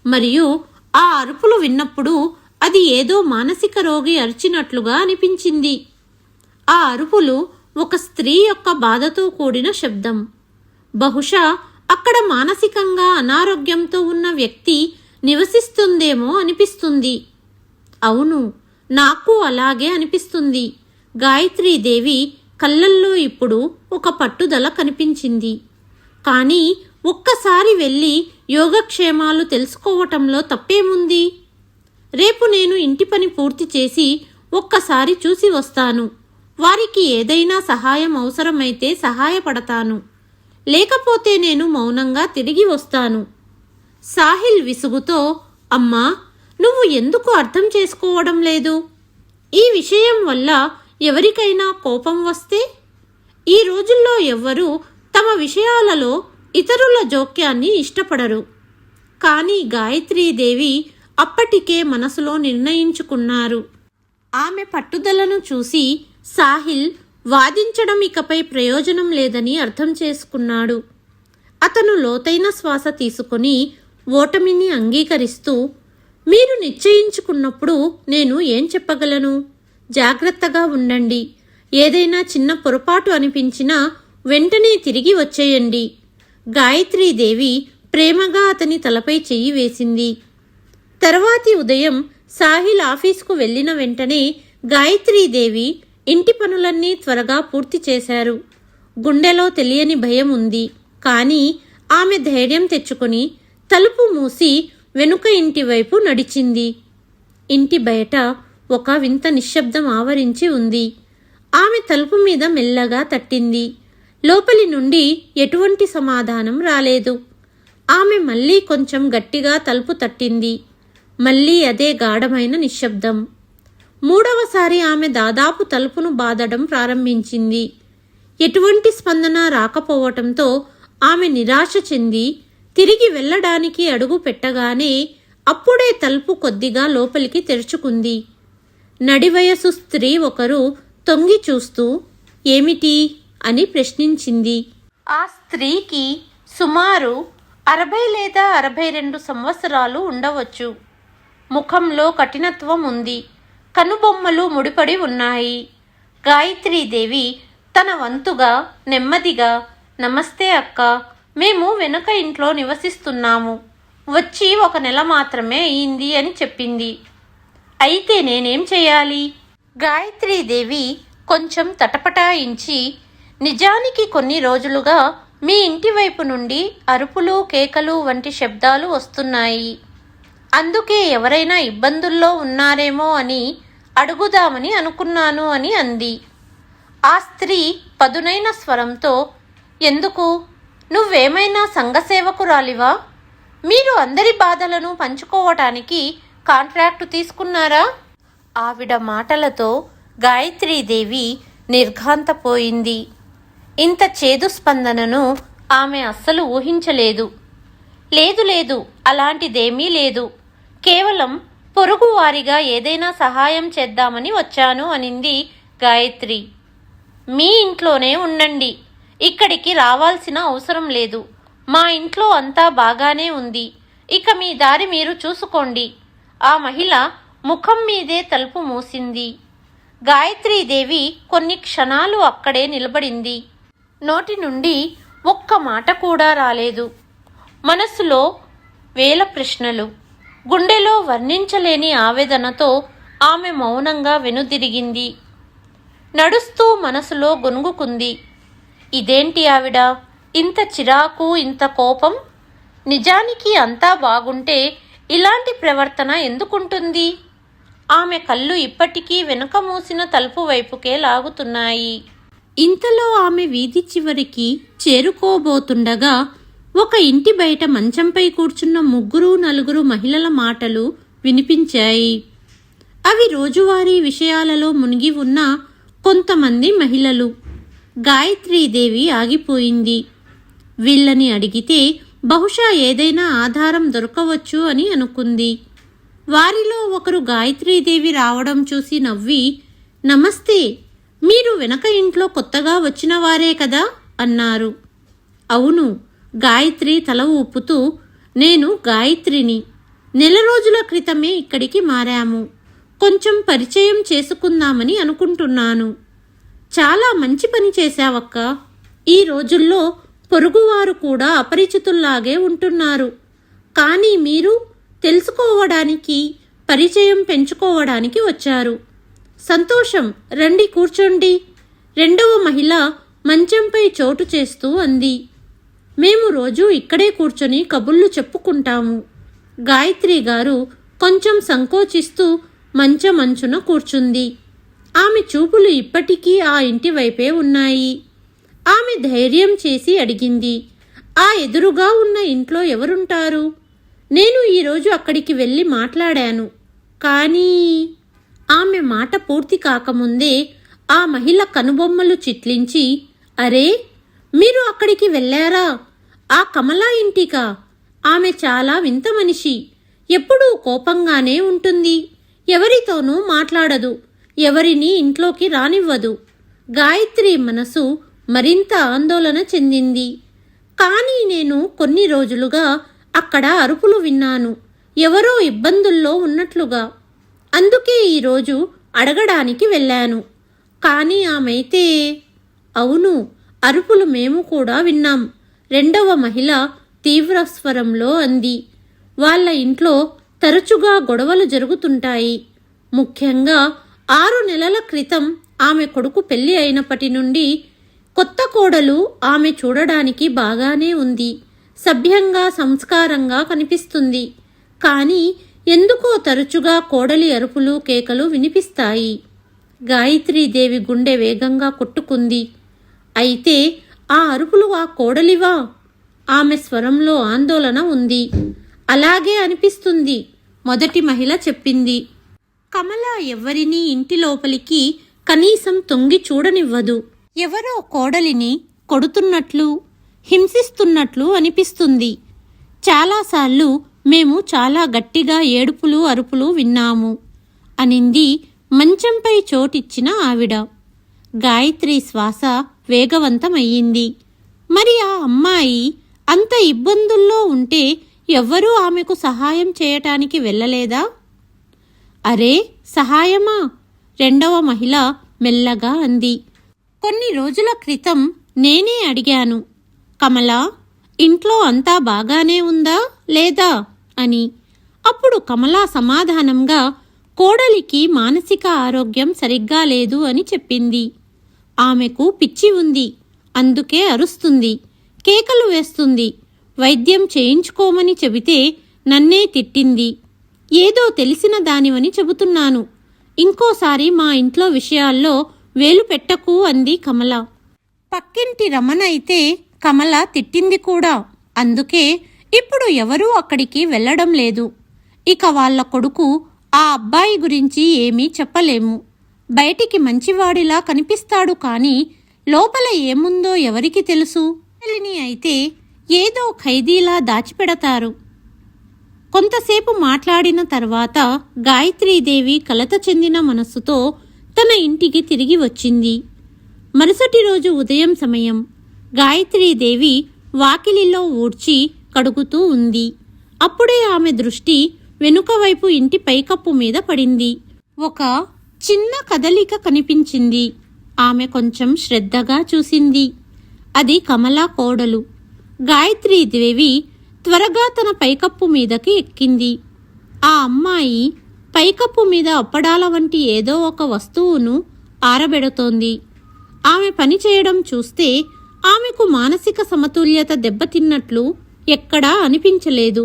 Speaker 1: మరియు ఆ అరుపులు విన్నప్పుడు అది ఏదో మానసిక రోగి అరిచినట్లుగా అనిపించింది. ఆ అరుపులు ఒక స్త్రీ యొక్క బాధతో కూడిన శబ్దం. బహుశా అక్కడ మానసికంగా అనారోగ్యంతో ఉన్న వ్యక్తి నివసిస్తుందేమో అనిపిస్తుంది. అవును, నాకు అలాగే అనిపిస్తుంది. గాయత్రీదేవి కళ్ళల్లో ఇప్పుడు ఒక పట్టుదల కనిపించింది. కానీ ఒక్కసారి వెళ్ళి యోగక్షేమాలు తెలుసుకోవటంలో తప్పేముంది? రేపు నేను ఇంటి పని పూర్తి చేసి ఒక్కసారి చూసి వస్తాను. వారికి ఏదైనా సహాయం అవసరమైతే సహాయపడతాను. లేకపోతే నేను మౌనంగా తిరిగి వస్తాను. సాహిల్ విసుగుతో, అమ్మా, నువ్వు ఎందుకు అర్థం చేసుకోవడం లేదు? ఈ విషయం వల్ల ఎవరికైనా కోపం వస్తే? ఈ రోజుల్లో ఎవ్వరూ తమ విషయాలలో ఇతరుల జోక్యాన్ని ఇష్టపడరు. కానీ గాయత్రీదేవి అప్పటికే మనసులో నిర్ణయించుకున్నారు. ఆమె పట్టుదలను చూసి సాహిల్ వాదించడం ఇకపై ప్రయోజనం లేదని అర్థం చేసుకున్నాడు. అతను లోతైన శ్వాస తీసుకొని ఓటమిని అంగీకరిస్తూ, మీరు నిశ్చయించుకున్నప్పుడు నేను ఏం చెప్పగలను? జాగ్రత్తగా ఉండండి. ఏదైనా చిన్న పొరపాటు అనిపించినా వెంటనే తిరిగి వచ్చేయండి. గాయత్రీదేవి ప్రేమగా అతని తలపై చెయ్యి వేసింది. తర్వాతి ఉదయం సాహిల్ ఆఫీసుకు వెళ్లిన వెంటనే గాయత్రీదేవి ఇంటి పనులన్నీ త్వరగా పూర్తి చేశారు. గుండెలో తెలియని భయం ఉంది. కానీ ఆమె ధైర్యం తెచ్చుకొని తలుపు మూసి వెనుక ఇంటి వైపు నడిచింది. ఇంటి బయట ఒక వింత నిశ్శబ్దం ఆవరించి ఉంది. ఆమె తలుపు మీద మెల్లగా తట్టింది. లోపలి నుండి ఎటువంటి సమాధానం రాలేదు. ఆమె మళ్ళీ కొంచెం గట్టిగా తలుపు తట్టింది. మళ్ళీ అదే గాఢమైన నిశ్శబ్దం. మూడవసారి ఆమె దాదాపు తలుపును బాదడం ప్రారంభించింది. ఎటువంటి స్పందన రాకపోవటంతో ఆమె నిరాశ చెంది తిరిగి వెళ్ళడానికి అడుగు పెట్టగానే అప్పుడే తలుపు కొద్దిగా లోపలికి తెరుచుకుంది. నడివయసు స్త్రీ ఒకరు తొంగి చూస్తూ, ఏమిటి అని ప్రశ్నించింది. ఆ స్త్రీకి సుమారు 60 లేదా 62 సంవత్సరాలు ఉండవచ్చు. ముఖంలో కఠినత్వం ఉంది. కనుబొమ్మలు ముడిపడి ఉన్నాయి. గాయత్రీదేవి తన వంతుగా నెమ్మదిగా, నమస్తే అక్క, మేము వెనుక ఇంట్లో నివసిస్తున్నాము. వచ్చి 1 నెల మాత్రమే అయింది అని చెప్పింది. అయితే నేనేం చేయాలి? గాయత్రీదేవి కొంచెం తటపటాయించి, నిజానికి కొన్ని రోజులుగా మీ ఇంటి వైపు నుండి అరుపులు, కేకలు వంటి శబ్దాలు వస్తున్నాయి. అందుకే ఎవరైనా ఇబ్బందుల్లో ఉన్నారేమో అని అడుగుదామని అనుకున్నాను అని అంది. ఆ స్త్రీ పదునైన స్వరంతో, ఎందుకు? నువ్వేమైనా సంఘసేవకురాలివా? మీరు అందరి బాధలను పంచుకోవటానికి కాంట్రాక్టు తీసుకున్నారా? ఆవిడ మాటలతో గాయత్రీదేవి నిర్ఘాంతపోయింది. ఇంత చేదు స్పందనను ఆమె అస్సలు ఊహించలేదు. లేదు లేదు, అలాంటిదేమీ లేదు. కేవలం పొరుగువారిగా ఏదైనా సహాయం చేద్దామని వచ్చాను అనింది గాయత్రి. మీ ఇంట్లోనే ఉండండి. ఇక్కడికి రావాల్సిన అవసరం లేదు. మా ఇంట్లో అంతా బాగానే ఉంది. ఇక మీ దారి మీరు చూసుకోండి. ఆ మహిళ ముఖం మీదే తలుపు మూసింది. గాయత్రీదేవి కొన్ని క్షణాలు అక్కడే నిలబడింది. నోటి నుండి ఒక్క మాట కూడా రాలేదు. మనసులో వేల ప్రశ్నలు. గుండెలో వర్ణించలేని ఆవేదనతో ఆమె మౌనంగా వెనుదిరిగింది. నడుస్తూ మనసులో గొనుగుకుంది. ఇదేంటి ఆవిడ ఇంత చిరాకు, ఇంత కోపం? నిజానికి అంతా బాగుంటే ఇలాంటి ప్రవర్తన ఎందుకుంటుంది? ఆమె కళ్ళు ఇప్పటికీ వెనుక మూసిన తలుపు వైపుకే లాగుతున్నాయి. ఇంతలో ఆమె వీధి చివరికి చేరుకోబోతుండగా ఒక ఇంటి బయట మంచంపై కూర్చున్న 3-4 మహిళల మాటలు వినిపించాయి. అవి రోజువారీ విషయాలలో మునిగి ఉన్న కొంతమంది మహిళలు. గాయత్రీదేవి ఆగిపోయింది. వీళ్ళని అడిగితే బహుశా ఏదైనా ఆధారం దొరకవచ్చు అని అనుకుంది. వారిలో ఒకరు గాయత్రీదేవి రావడం చూసి నవ్వి, నమస్తే, మీరు వెనక ఇంట్లో కొత్తగా వచ్చిన వారే కదా అన్నారు. అవును, గాయత్రి తల ఊపుతూ, నేను గాయత్రిని. నెల రోజుల క్రితమే ఇక్కడికి మారాము. కొంచెం పరిచయం చేసుకుందామని అనుకుంటున్నాను. చాలా మంచి పని చేశావక్క. ఈ రోజుల్లో పొరుగువారు కూడా అపరిచితుల్లాగే ఉంటున్నారు. కానీ మీరు తెలుసుకోవడానికి, పరిచయం పెంచుకోవడానికి వచ్చారు. సంతోషం, రండి కూర్చోండి. రెండవ మహిళ మంచంపై చోటు చేస్తూ అంది. మేము రోజూ ఇక్కడే కూర్చొని కబుర్లు చెప్పుకుంటాము. గాయత్రి గారు కొంచెం సంకోచిస్తూ మంచమంచున కూర్చుంది. ఆమె చూపులు ఇప్పటికీ ఆ ఇంటి వైపే ఉన్నాయి. ఆమె ధైర్యం చేసి అడిగింది, ఆ ఎదురుగా ఉన్న ఇంట్లో ఎవరుంటారు? నేను ఈరోజు అక్కడికి వెళ్ళి మాట్లాడాను. కానీ ఆమె మాట పూర్తి కాకముందే ఆ మహిళ కనుబొమ్మలు చిట్లించి, అరే, మీరు అక్కడికి వెళ్ళారా? ఆ కమలా ఇంటికా? ఆమె చాలా వింత మనిషి. ఎప్పుడూ కోపంగానే ఉంటుంది. ఎవరితోనూ మాట్లాడదు. ఎవరినీ ఇంట్లోకి రానివ్వదు. గాయత్రి మనసు మరింత ఆందోళన చెందింది. కానీ నేను కొన్ని రోజులుగా అక్కడ అరుపులు విన్నాను. ఎవరో ఇబ్బందుల్లో ఉన్నట్లుగా. అందుకే ఈరోజు అడగడానికి వెళ్ళాను. కానీ ఆమైతే, అవును, అరుపులు మేము కూడా విన్నాం. రెండవ మహిళ తీవ్ర స్వరంలో అంది. వాళ్ళ ఇంట్లో తరచుగా గొడవలు జరుగుతుంటాయి. ముఖ్యంగా 6 నెలల క్రితం ఆమె కొడుకు పెళ్లి అయినప్పటి నుండి కొత్త కోడలు ఆమె చూడడానికి బాగానే ఉంది. సభ్యంగా, సంస్కారంగా కనిపిస్తుంది. కానీ ఎందుకో తరచుగా కోడలి అరుపులు, కేకలు వినిపిస్తాయి. గాయత్రీదేవి గుండె వేగంగా కొట్టుకుంది. అయితే ఆ అరుపులు ఆ కోడలివా? ఆమె స్వరంలో ఆందోళన ఉంది. అలాగే అనిపిస్తుంది, మొదటి మహిళ చెప్పింది. కమల ఎవ్వరినీ ఇంటి లోపలికి కనీసం తొంగి చూడనివ్వదు. ఎవరో కోడలిని కొడుతున్నట్లు, హింసిస్తున్నట్లు అనిపిస్తుంది. చాలాసార్లు మేము చాలా గట్టిగా ఏడుపులు, అరుపులు విన్నాము అనింది మంచంపై చోటిచ్చిన ఆవిడ. గాయత్రి శ్వాస వేగవంతమయ్యింది. మరి ఆ అమ్మాయి అంత ఇబ్బందుల్లో ఉంటే ఎవ్వరూ ఆమెకు సహాయం చేయటానికి వెళ్ళలేదా? అరే, సహాయమా? రెండవ మహిళ మెల్లగా అంది. కొన్ని రోజుల క్రితం నేనే అడిగాను, కమలా, ఇంట్లో అంతా బాగానే ఉందా లేదా అని. అప్పుడు కమలా సమాధానంగా, కోడలికి మానసిక ఆరోగ్యం సరిగ్గా లేదు అని చెప్పింది. ఆమెకు పిచ్చి ఉంది, అందుకే అరుస్తుంది, కేకలు వేస్తుంది. వైద్యం చేయించుకోమని చెబితే నన్నే తిట్టింది. ఏదో తెలిసిన దానివని చెబుతున్నాను. ఇంకోసారి మా ఇంట్లో విషయాల్లో వేలు పెట్టకు అంది కమల. పక్కింటి రమణ అయితే కమల తిట్టింది కూడా. అందుకే ఇప్పుడు ఎవరూ అక్కడికి వెళ్ళడం లేదు. ఇక వాళ్ళ కొడుకు, ఆ అబ్బాయి గురించి ఏమీ చెప్పలేము. బయటికి మంచివాడిలా కనిపిస్తాడు, కానీ లోపల ఏముందో ఎవరికి తెలుసు? తల్లిని అయితే ఏదో ఖైదీలా దాచిపెడతారు. కొంతసేపు మాట్లాడిన తర్వాత గాయత్రీదేవి కలత చెందిన మనస్సుతో తన ఇంటికి తిరిగి వచ్చింది. మరుసటి రోజు ఉదయం సమయం గాయత్రీదేవి వాకిలిలో ఊడ్చి కడుగుతూ ఉంది. అప్పుడే ఆమె దృష్టి వెనుక వైపు ఇంటి పైకప్పు మీద పడింది. ఒక చిన్న కదలిక కనిపించింది. ఆమె కొంచెం శ్రద్ధగా చూసింది. అది కమలా కోడలు. గాయత్రీదేవి త్వరగా తన పైకప్పు మీదకి ఎక్కింది. ఆ అమ్మాయి పైకప్పు మీద అప్పడాల వంటి ఏదో ఒక వస్తువును ఆరబెడుతోంది. ఆమె పని చేయడం చూస్తే ఆమెకు మానసిక సమతుల్యత దెబ్బతిన్నట్లు ఎక్కడా అనిపించలేదు.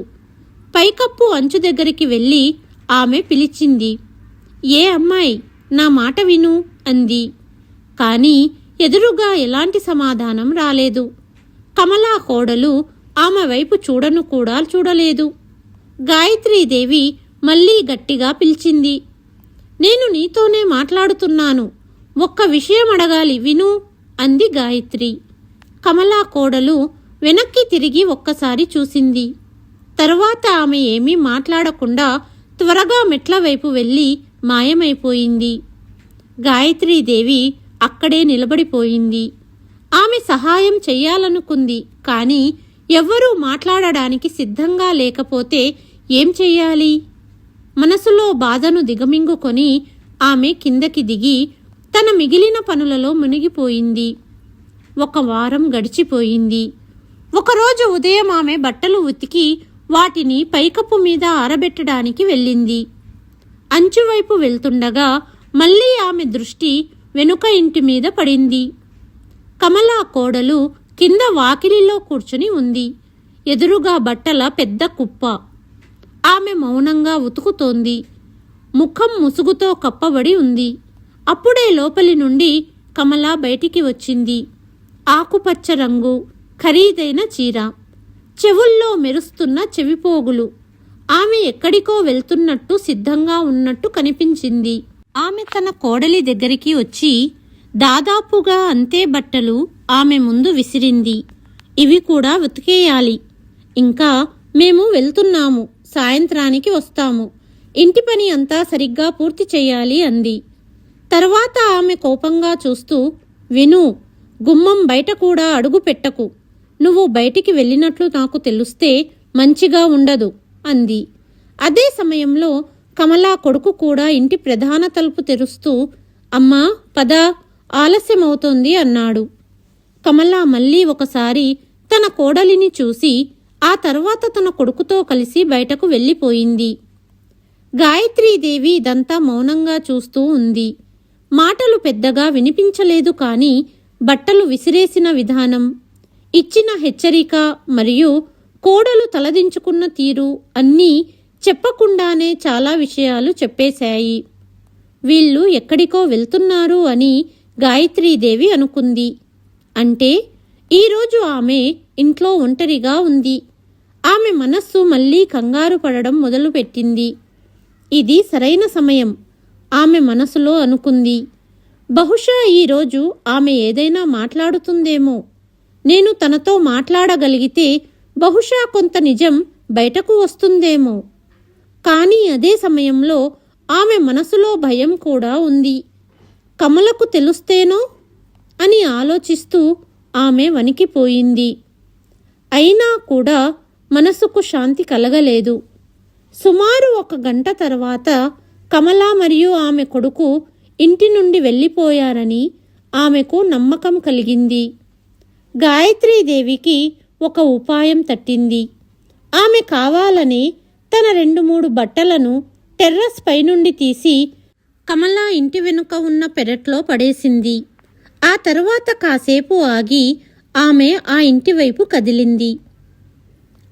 Speaker 1: పైకప్పు అంచు దగ్గరికి వెళ్ళి ఆమె పిలిచింది. ఏ అమ్మాయి, నా మాట విను అంది. కానీ ఎదురుగా ఎలాంటి సమాధానం రాలేదు. కమలా కోడలు ఆమె వైపు చూడను కూడా చూడలేదు. గాయత్రీదేవి మళ్ళీ గట్టిగా పిలిచింది. నేను నీతోనే మాట్లాడుతున్నాను, ఒక్క విషయం అడగాలి, విను అంది గాయత్రి. కమలా కోడలు వెనక్కి తిరిగి ఒక్కసారి చూసింది. తరువాత ఆమె ఏమీ మాట్లాడకుండా త్వరగా మెట్ల వైపు వెళ్ళి మాయమైపోయింది. గాయత్రీదేవి అక్కడే నిలబడిపోయింది. ఆమె సహాయం చెయ్యాలనుకుంది, కానీ ఎవ్వరూ మాట్లాడడానికి సిద్ధంగా లేకపోతే ఏం చెయ్యాలి? మనసులో బాధను దిగమింగుకొని ఆమె కిందకి దిగి తన మిగిలిన పనులలో మునిగిపోయింది. 1 వారం గడిచిపోయింది. ఒకరోజు ఉదయం ఆమె బట్టలు ఉతికి వాటిని పైకప్పు మీద ఆరబెట్టడానికి వెళ్ళింది. అంచువైపు వెళ్తుండగా మళ్ళీ ఆమె దృష్టి వెనుక ఇంటి మీద పడింది. కమల కోడలు కింద వాకిలిలో కూర్చుని ఉంది. ఎదురుగా బట్టల పెద్ద కుప్ప. ఆమె మౌనంగా ఉతుకుతోంది. ముఖం ముసుగుతో కప్పబడి ఉంది. అప్పుడే లోపలి నుండి కమల బయటికి వచ్చింది. ఆకుపచ్చ రంగు, ఖరీదైన చీర, చెవుల్లో మెరుస్తున్న చెవిపోగులు. ఆమె ఎక్కడికో వెళ్తున్నట్టు సిద్ధంగా ఉన్నట్టు కనిపించింది. ఆమె తన కోడలి దగ్గరికి వచ్చి దాదాపుగా అంతే బట్టలు ఆమె ముందు విసిరింది. ఇవి కూడా ఉతికేయాలి. ఇంకా మేము వెళ్తున్నాము, సాయంత్రానికి వస్తాము. ఇంటి పని అంతా సరిగ్గా పూర్తి చేయాలి అంది. తర్వాత ఆమె కోపంగా చూస్తూ, విను, గుమ్మం బయట కూడా అడుగు పెట్టకు. నువ్వు బయటికి వెళ్ళినట్లు నాకు తెలుస్తే మంచిగా ఉండదు అంది. అదే సమయంలో కమలా కొడుకు కూడా ఇంటి ప్రధాన తలుపు తెరుస్తూ, అమ్మా పద, ఆలస్యమవుతోంది అన్నాడు. కమల మళ్ళీ ఒకసారి తన కోడలిని చూసి ఆ తర్వాత తన కొడుకుతో కలిసి బయటకు వెళ్ళిపోయింది. గాయత్రీదేవి ఇదంతా మౌనంగా చూస్తూ ఉంది. మాటలు పెద్దగా వినిపించలేదు, కానీ బట్టలు విసిరేసిన విధానం, ఇచ్చిన హెచ్చరిక మరియు కోడలు తలదించుకున్న తీరు అన్నీ చెప్పకుండానే చాలా విషయాలు చెప్పేశాయి. వీళ్ళు ఎక్కడికో వెళ్తున్నారు అని గాయత్రీదేవి అనుకుంది. అంటే ఈరోజు ఆమె ఇంట్లో ఒంటరిగా ఉంది. ఆమె మనస్సు మళ్ళీ కంగారు పడడం మొదలుపెట్టింది. ఇది సరైన సమయం ఆమె మనసులో అనుకుంది. బహుశా ఈరోజు ఆమె ఏదైనా మాట్లాడుతుందేమో. నేను తనతో మాట్లాడగలిగితే బహుశా కొంత నిజం బయటకు వస్తుందేమో. కానీ అదే సమయంలో ఆమె మనసులో భయం కూడా ఉంది. కమలకు తెలుస్తేనో అని ఆలోచిస్తూ ఆమె వణికిపోయింది. అయినా కూడా మనసుకు శాంతి కలగలేదు. సుమారు 1 గంట తర్వాత కమల మరియు ఆమె కొడుకు ఇంటి నుండి వెళ్ళిపోయారని ఆమెకు నమ్మకం కలిగింది. గాయత్రీదేవికి ఒక ఉపాయం తట్టింది. ఆమె కావాలని తన 2-3 బట్టలను టెర్రస్ పైనుండి తీసి కమల ఇంటి వెనుక ఉన్న పెరట్లో పడేసింది. ఆ తరువాత కాసేపు ఆగి ఆమె ఆ ఇంటి వైపు కదిలింది.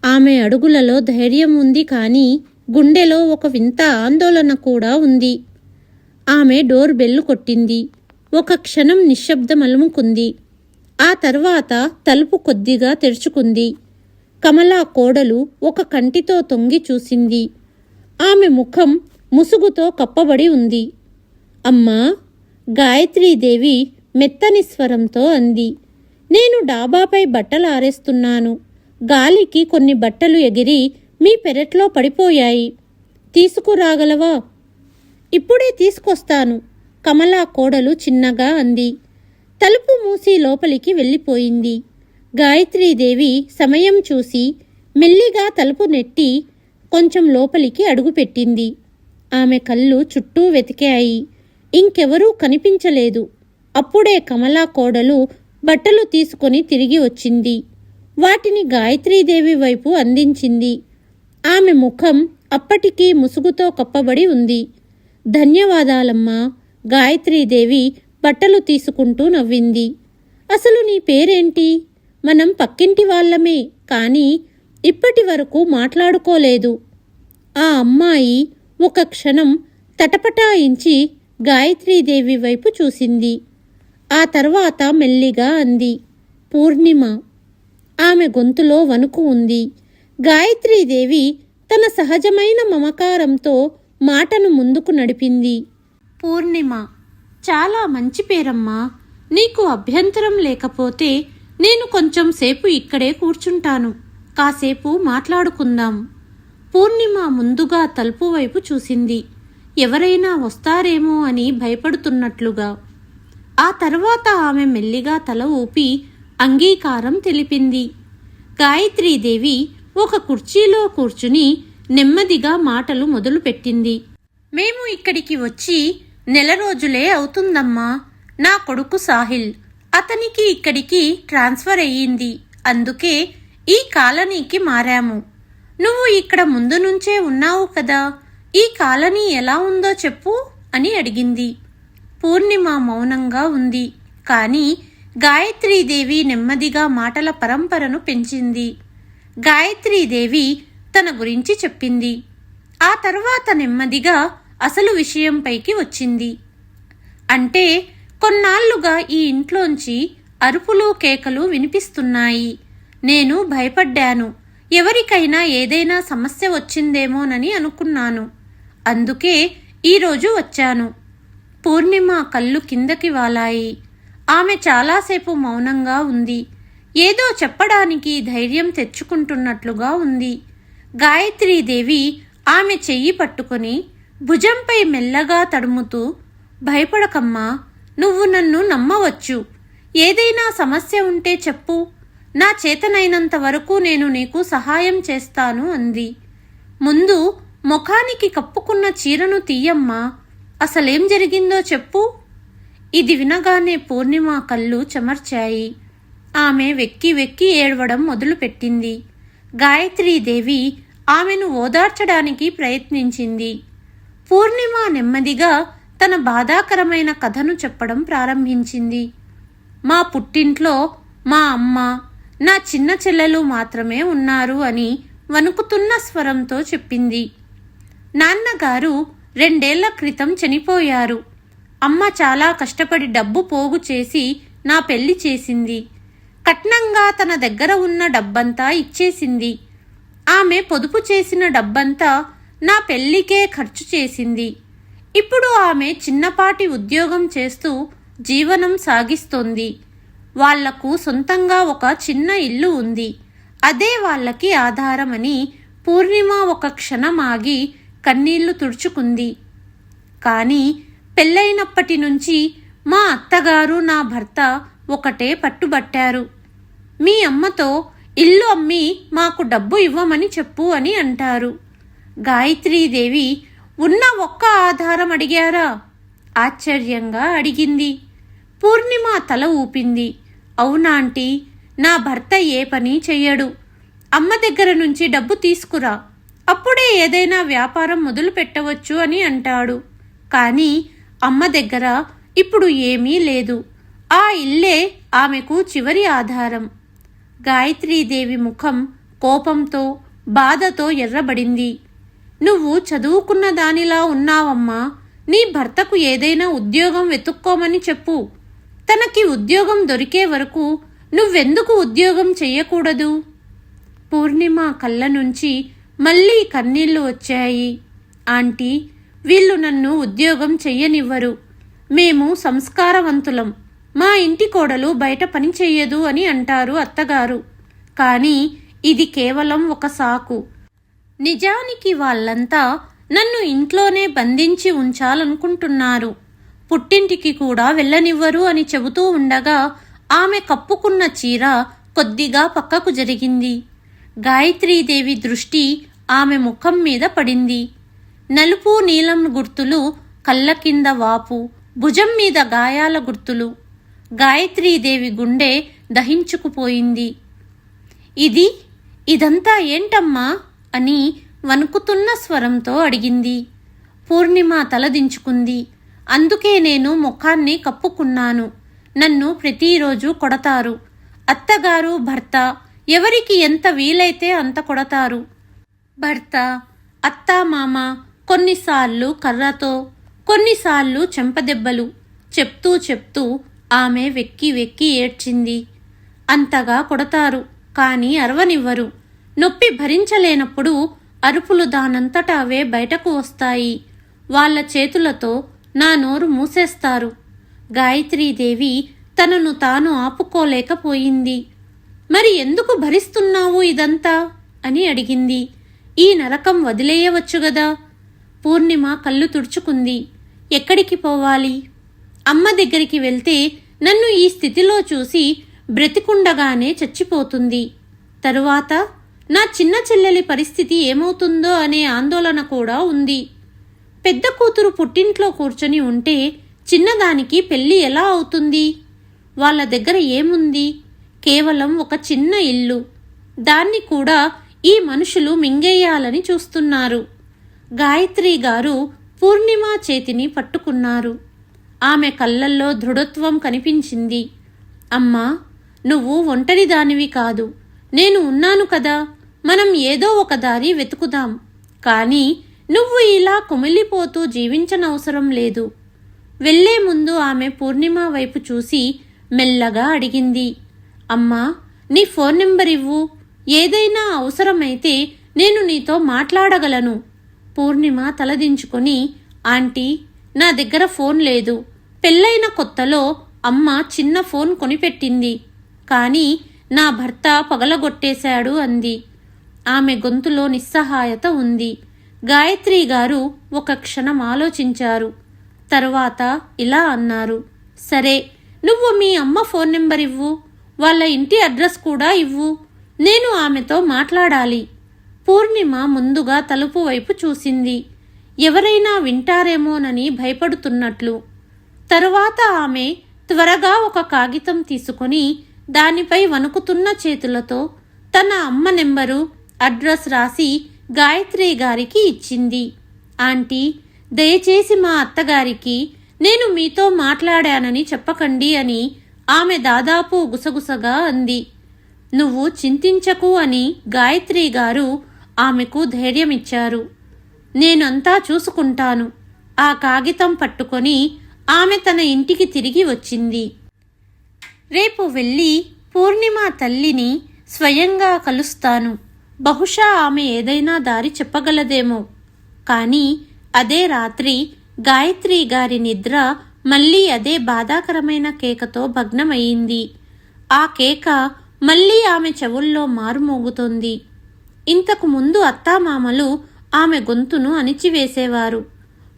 Speaker 1: ఆమె అడుగులలో ధైర్యం ఉంది, కానీ గుండెలో ఒక వింత ఆందోళన కూడా ఉంది. ఆమె డోర్ బెల్లు కొట్టింది. 1 క్షణం నిశ్శబ్దం అలుముకుంది. ఆ తర్వాత తలుపు కొద్దిగా తెరుచుకుంది. కమల కోడలు ఒక కంటితో తొంగి చూసింది. ఆమె ముఖం ముసుగుతో కప్పబడి ఉంది. అమ్మా, గాయత్రీదేవి మెత్తని స్వరంతో అంది. నేను డాబాపై బట్టలు ఆరేస్తున్నాను. గాలికి కొన్ని బట్టలు ఎగిరి మీ పెరట్లో పడిపోయాయి. తీసుకురాగలవా? ఇప్పుడే తీసుకొస్తాను, కమల కోడలు చిన్నగా అంది. తలుపు మూసి లోపలికి వెళ్ళిపోయింది. గాయత్రీదేవి సమయం చూసి మెల్లిగా తలుపు నెట్టి కొంచెం లోపలికి అడుగుపెట్టింది. ఆమె కళ్ళు చుట్టూ వెతికాయి. ఇంకెవరూ కనిపించలేదు. అప్పుడే కమల కోడలు బట్టలు తీసుకొని తిరిగి వచ్చింది. వాటిని గాయత్రీదేవి వైపు అందించింది. ఆమె ముఖం అప్పటికీ ముసుగుతో కప్పబడి ఉంది. ధన్యవాదాలమ్మా, గాయత్రీదేవి బట్టలు తీసుకుంటూ నవ్వింది. అసలు నీ పేరేంటి? మనం పక్కింటి వాళ్ళమే, కానీ ఇప్పటి వరకు మాట్లాడుకోలేదు. ఆ అమ్మాయి 1 క్షణం తటపటాయించి గాయత్రీదేవి వైపు చూసింది. ఆ తర్వాత మెల్లిగా అంది, పూర్ణిమ. ఆమె గొంతులో వణుకు ఉంది. గాయత్రీదేవి తన సహజమైన మమకారంతో మాటను ముందుకు నడిపింది. పూర్ణిమ, చాలా మంచి పేరమ్మా. నీకు అభ్యంతరం లేకపోతే నేను కొంచెం సేపు ఇక్కడే కూర్చుంటాను. కాసేపు మాట్లాడుకుందాం. పూర్ణిమ ముందుగా తలుపు వైపు చూసింది. ఎవరైనా వస్తారేమో అని భయపడుతున్నట్లుగా. ఆ తర్వాత ఆమె మెల్లిగా తల ఊపి అంగీకారం తెలిపింది. గాయత్రీదేవి ఒక కుర్చీలో కూర్చుని నెమ్మదిగా మాటలు మొదలుపెట్టింది. మేము ఇక్కడికి వచ్చి నెల రోజులే అవుతుందమ్మా. నా కొడుకు సాహిల్, అతనికి ఇక్కడికి ట్రాన్స్ఫర్ అయ్యింది. అందుకే ఈ కాలనీకి మారాము. నువ్వు ఇక్కడ ముందు నుంచే ఉన్నావు కదా, ఈ కాలనీ ఎలా ఉందో చెప్పు అని అడిగింది. పూర్ణిమ మౌనంగా ఉంది. కానీ గాయత్రీదేవి నెమ్మదిగా మాటల పరంపరను పెంచింది. గాయత్రీదేవి తన గురించి చెప్పింది. ఆ తరువాత నెమ్మదిగా అసలు విషయంపైకి వచ్చింది. అంటే కొన్నాళ్లుగా ఈ ఇంట్లోంచి అరుపులు కేకలు వినిపిస్తున్నాయి. నేను భయపడ్డాను. ఎవరికైనా ఏదైనా సమస్య వచ్చిందేమోనని అనుకున్నాను. అందుకే ఈరోజు వచ్చాను. పూర్ణిమ కళ్ళు కిందకి వాలాయి. ఆమె చాలాసేపు మౌనంగా ఉంది. ఏదో చెప్పడానికి ధైర్యం తెచ్చుకుంటున్నట్లుగా ఉంది. గాయత్రీదేవి ఆమె చెయ్యి పట్టుకుని భుజంపై మెల్లగా తడుముతూ, భయపడకమ్మా, నువ్వు నన్ను నమ్మవచ్చు. ఏదైనా సమస్య ఉంటే చెప్పు. నా చేతనైనంత వరకు నేను నీకు సహాయం చేస్తాను అంది. ముందు ముఖానికి కప్పుకున్న చీరను తీయమ్మా. అసలేం జరిగిందో చెప్పు. ఇది వినగానే పూర్ణిమ కళ్ళు చెమర్చాయి. ఆమె వెక్కి వెక్కి ఏడవడం మొదలుపెట్టింది. గాయత్రీదేవి ఆమెను ఓదార్చడానికి ప్రయత్నించింది. పూర్ణిమ నెమ్మదిగా తన బాధాకరమైన కథను చెప్పడం ప్రారంభించింది. మా పుట్టింట్లో మా అమ్మ, నా చిన్న చెల్లెలు మాత్రమే ఉన్నారు అని వణుకుతున్న స్వరంతో చెప్పింది. నాన్నగారు 2 ఏళ్ల క్రితం చనిపోయారు. అమ్మ చాలా కష్టపడి డబ్బు పోగు చేసి నా పెళ్లి చేసింది. కట్నంగా తన దగ్గర ఉన్న డబ్బంతా ఇచ్చేసింది. ఆమె పొదుపు చేసిన డబ్బంతా నా పెళ్లికే ఖర్చు చేసింది. ఇప్పుడు ఆమె చిన్నపాటి ఉద్యోగం చేస్తూ జీవనం సాగిస్తోంది. వాళ్లకు సొంతంగా ఒక చిన్న ఇల్లు ఉంది. అదే వాళ్ళకి ఆధారమని పూర్ణిమ ఒక క్షణం ఆగి కన్నీళ్లు తుడుచుకుంది. కానీ పెళ్ళైనప్పటి నుంచి మా అత్తగారు, నా భర్త ఒకటే పట్టుబట్టారు. మీ అమ్మతో ఇల్లు అమ్మి మాకు డబ్బు ఇవ్వమని చెప్పు అని అంటారు. గాయత్రీదేవి ఉన్న ఒక్క ఆధారం అడిగారా? ఆశ్చర్యంగా అడిగింది. పూర్ణిమ తల ఊపింది. అవునాంటీ, నా భర్త ఏ పని చెయ్యడు. అమ్మ దగ్గర నుంచి డబ్బు తీసుకురా, అప్పుడే ఏదైనా వ్యాపారం మొదలు పెట్టవచ్చు అని అంటాడు. కానీ అమ్మ దగ్గర ఇప్పుడు ఏమీ లేదు. ఆ ఇల్లే ఆమెకు చివరి ఆధారం. గాయత్రీదేవి ముఖం కోపంతో, బాధతో ఎర్రబడింది. నువ్వు చదువుకున్న దానిలా ఉన్నావమ్మా. నీ భర్తకు ఏదైనా ఉద్యోగం వెతుక్కోమని చెప్పు. తనకి ఉద్యోగం దొరికే వరకు నువ్వెందుకు ఉద్యోగం చెయ్యకూడదు? పూర్ణిమ కళ్ళ నుంచి మళ్ళీ కన్నీళ్లు వచ్చాయి. ఆంటీ, వీళ్ళు నన్ను ఉద్యోగం చెయ్యనివ్వరు. మేము సంస్కారవంతులం. మా ఇంటి కోడలు బయట పని చెయ్యదు అని అంటారు అత్తగారు. కానీ ఇది కేవలం ఒక సాకు. నిజానికి వాళ్ళంతా నన్ను ఇంట్లోనే బంధించి ఉంచాలనుకుంటున్నారు. పుట్టింటికి కూడా వెళ్ళనివ్వరు అని చెబుతూ ఉండగా ఆమె కప్పుకున్న చీర కొద్దిగా పక్కకు జరిగింది. గాయత్రీదేవి దృష్టి ఆమె ముఖం మీద పడింది. నలుపు నీలం గుర్తులు, కళ్ళ కింద వాపు, భుజం మీద గాయాల గుర్తులు. గాయత్రీదేవి గుండె దహించుకుపోయింది. ఇదంతా ఏంటమ్మా అని వణుకుతున్న స్వరంతో అడిగింది. పూర్ణిమ తలదించుకుంది. అందుకే నేను ముఖాన్ని కప్పుకున్నాను. నన్ను ప్రతిరోజు కొడతారు. అత్తగారు, భర్త ఎవరికి ఎంత వీలైతే అంత కొడతారు. భర్త, అత్త, మామ కొన్నిసార్లు కర్రతో, కొన్నిసార్లు చెంపదెబ్బలు. చెప్తూ ఆమె వెక్కి వెక్కి ఏడ్చింది. అంతగా కొడతారు, కానీ అరవనివ్వరు. నొప్పి భరించలేనప్పుడు అరుపులు దానంతట అవే బయటకు వస్తాయి. వాళ్ళ చేతులతో నా నోరు మూసేస్తారు. గాయత్రీదేవి తనను తాను ఆపుకోలేకపోయింది. మరి ఎందుకు భరిస్తున్నావు ఇదంతా అని అడిగింది. ఈ నరకం వదిలేయవచ్చు గదా. పూర్ణిమ కళ్ళు తుడుచుకుంది. ఎక్కడికి పోవాలి? అమ్మ దగ్గరికి వెళ్తే నన్ను ఈ స్థితిలో చూసి బ్రతికుండగానే చచ్చిపోతుంది. తరువాత నా చిన్న చెల్లెలి పరిస్థితి ఏమవుతుందో అనే ఆందోళన కూడా ఉంది. పెద్ద కూతురు పుట్టింట్లో కూర్చొని ఉంటే చిన్నదానికి పెళ్ళి ఎలా అవుతుంది? వాళ్ళ దగ్గర ఏముంది? కేవలం ఒక చిన్న ఇల్లు. దాన్ని కూడా ఈ మనుషులు మింగేయాలని చూస్తున్నారు. గాయత్రి గారు పూర్ణిమ చేతిని పట్టుకున్నారు. ఆమె కళ్ళల్లో దృఢత్వం కనిపించింది. అమ్మా, నువ్వు ఒంటరిదానివి కాదు, నేను ఉన్నాను కదా, మనం ఏదో ఒక దారి వెతుకుదాం. కానీ నువ్వు ఇలా కుమిలిపోతూ జీవించనవసరం లేదు. వెళ్లే ముందు ఆమె పూర్ణిమ వైపు చూసి మెల్లగా అడిగింది, అమ్మా, నీ ఫోన్ నెంబర్ ఇవ్వు. ఏదైనా అవసరమైతే నేను నీతో మాట్లాడగలను. పూర్ణిమ తలదించుకొని, ఆంటీ, నా దగ్గర ఫోన్ లేదు. పెళ్ళైన కొత్తలో అమ్మ చిన్న ఫోన్ కొనిపెట్టింది, కానీ నా భర్త పగలగొట్టేశాడు అంది. ఆమె గొంతులో నిస్సహాయత ఉంది. గాయత్రి గారు ఒక క్షణం ఆలోచించారు. తరువాత ఇలా అన్నారు, సరే, నువ్వు మీ అమ్మ ఫోన్ నెంబర్ ఇవ్వు, వాళ్ళ ఇంటి అడ్రస్ కూడా ఇవ్వు. నేను ఆమెతో మాట్లాడాలి. పూర్ణిమ ముందుగా తలుపు వైపు చూసింది, ఎవరైనా వింటారేమోనని భయపడుతున్నట్లు. తరువాత ఆమె త్వరగా ఒక కాగితం తీసుకొని దానిపై వణుకుతున్న చేతులతో తన అమ్మ నెంబరు, అడ్రస్ రాసి గాయత్రి గారికి ఇచ్చింది. ఆంటీ, దయచేసి మా అత్తగారికి నేను మీతో మాట్లాడానని చెప్పకండి అని ఆమె దాదాపు గుసగుసగా అంది. నువ్వు చింతించకు అని గాయత్రి గారు ఆమెకు ధైర్యమిచ్చారు. నేనంతా చూసుకుంటాను. ఆ కాగితం పట్టుకొని ఆమె తన ఇంటికి తిరిగి వచ్చింది. రేపు వెళ్ళి పూర్ణిమ తల్లిని స్వయంగా కలుస్తాను. బహుశా ఆమె ఏదైనా దారి చెప్పగలదేమో. కానీ అదే రాత్రి గాయత్రి గారి నిద్ర మళ్ళీ అదే బాధాకరమైన కేకతో భగ్నమయ్యింది. ఆ కేక మళ్ళీ ఆమె చెవుల్లో మారుమోగుతోంది. ఇంతకు ముందు అత్తామామలు ఆమె గొంతును అణిచివేసేవారు.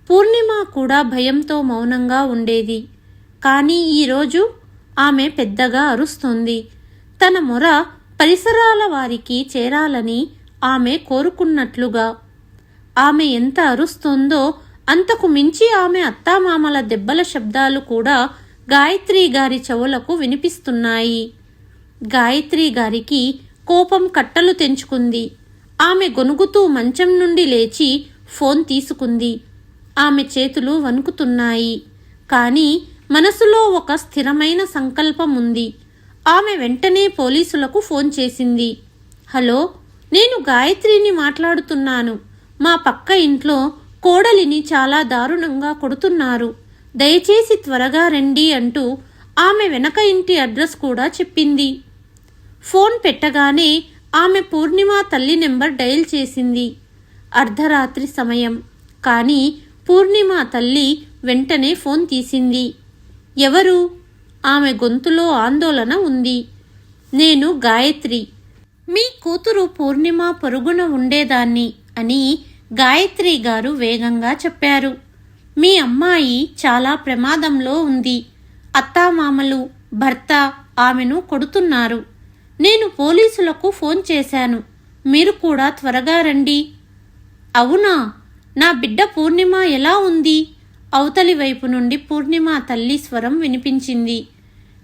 Speaker 1: పూర్ణిమ కూడా భయంతో మౌనంగా ఉండేది. కానీ ఈరోజు ఆమె పెద్దగా అరుస్తోంది. తన మొర పరిసరాల వారికి చేరాలని ఆమె కోరుకున్నట్లుగా. ఆమె ఎంత అరుస్తోందో అంతకు మించి ఆమె అత్తామామల దెబ్బల శబ్దాలు కూడా గాయత్రి గారి చెవులకు వినిపిస్తున్నాయి. గాయత్రి గారికి కోపం కట్టలు తెంచుకుంది. ఆమె గొనుగుతూ మంచం నుండి లేచి ఫోన్ తీసుకుంది. ఆమె చేతులు వణుకుతున్నాయి. కానీ మనసులో ఒక స్థిరమైన సంకల్పం ఉంది. ఆమె వెంటనే పోలీసులకు ఫోన్ చేసింది. హలో, నేను గాయత్రిని మాట్లాడుతున్నాను. మా పక్క ఇంట్లో కోడలిని చాలా దారుణంగా కొడుతున్నారు. దయచేసి త్వరగా రండి అంటూ ఆమె వెనక ఇంటి అడ్రస్ కూడా చెప్పింది. ఫోన్ పెట్టగానే ఆమె పూర్ణిమ తల్లి నెంబర్ డయల్ చేసింది. అర్ధరాత్రి సమయం. కానీ పూర్ణిమ తల్లి వెంటనే ఫోన్ తీసింది. ఎవరు? ఆమె గొంతులో ఆందోళన ఉంది. నేను గాయత్రి. మీ కూతురు పూర్ణిమ పొరుగున ఉండేదాన్ని అని గాయత్రి గారు వేగంగా చెప్పారు. మీ అమ్మాయి చాలా ప్రమాదంలో ఉంది. అత్తామామలు, భర్త ఆమెను కొడుతున్నారు. నేను పోలీసులకు ఫోన్ చేశాను. మీరు కూడా త్వరగా రండి. అవునా? నా బిడ్డ పూర్ణిమ ఎలా ఉంది? అవతలి వైపు నుండి పూర్ణిమ తల్లి స్వరం వినిపించింది.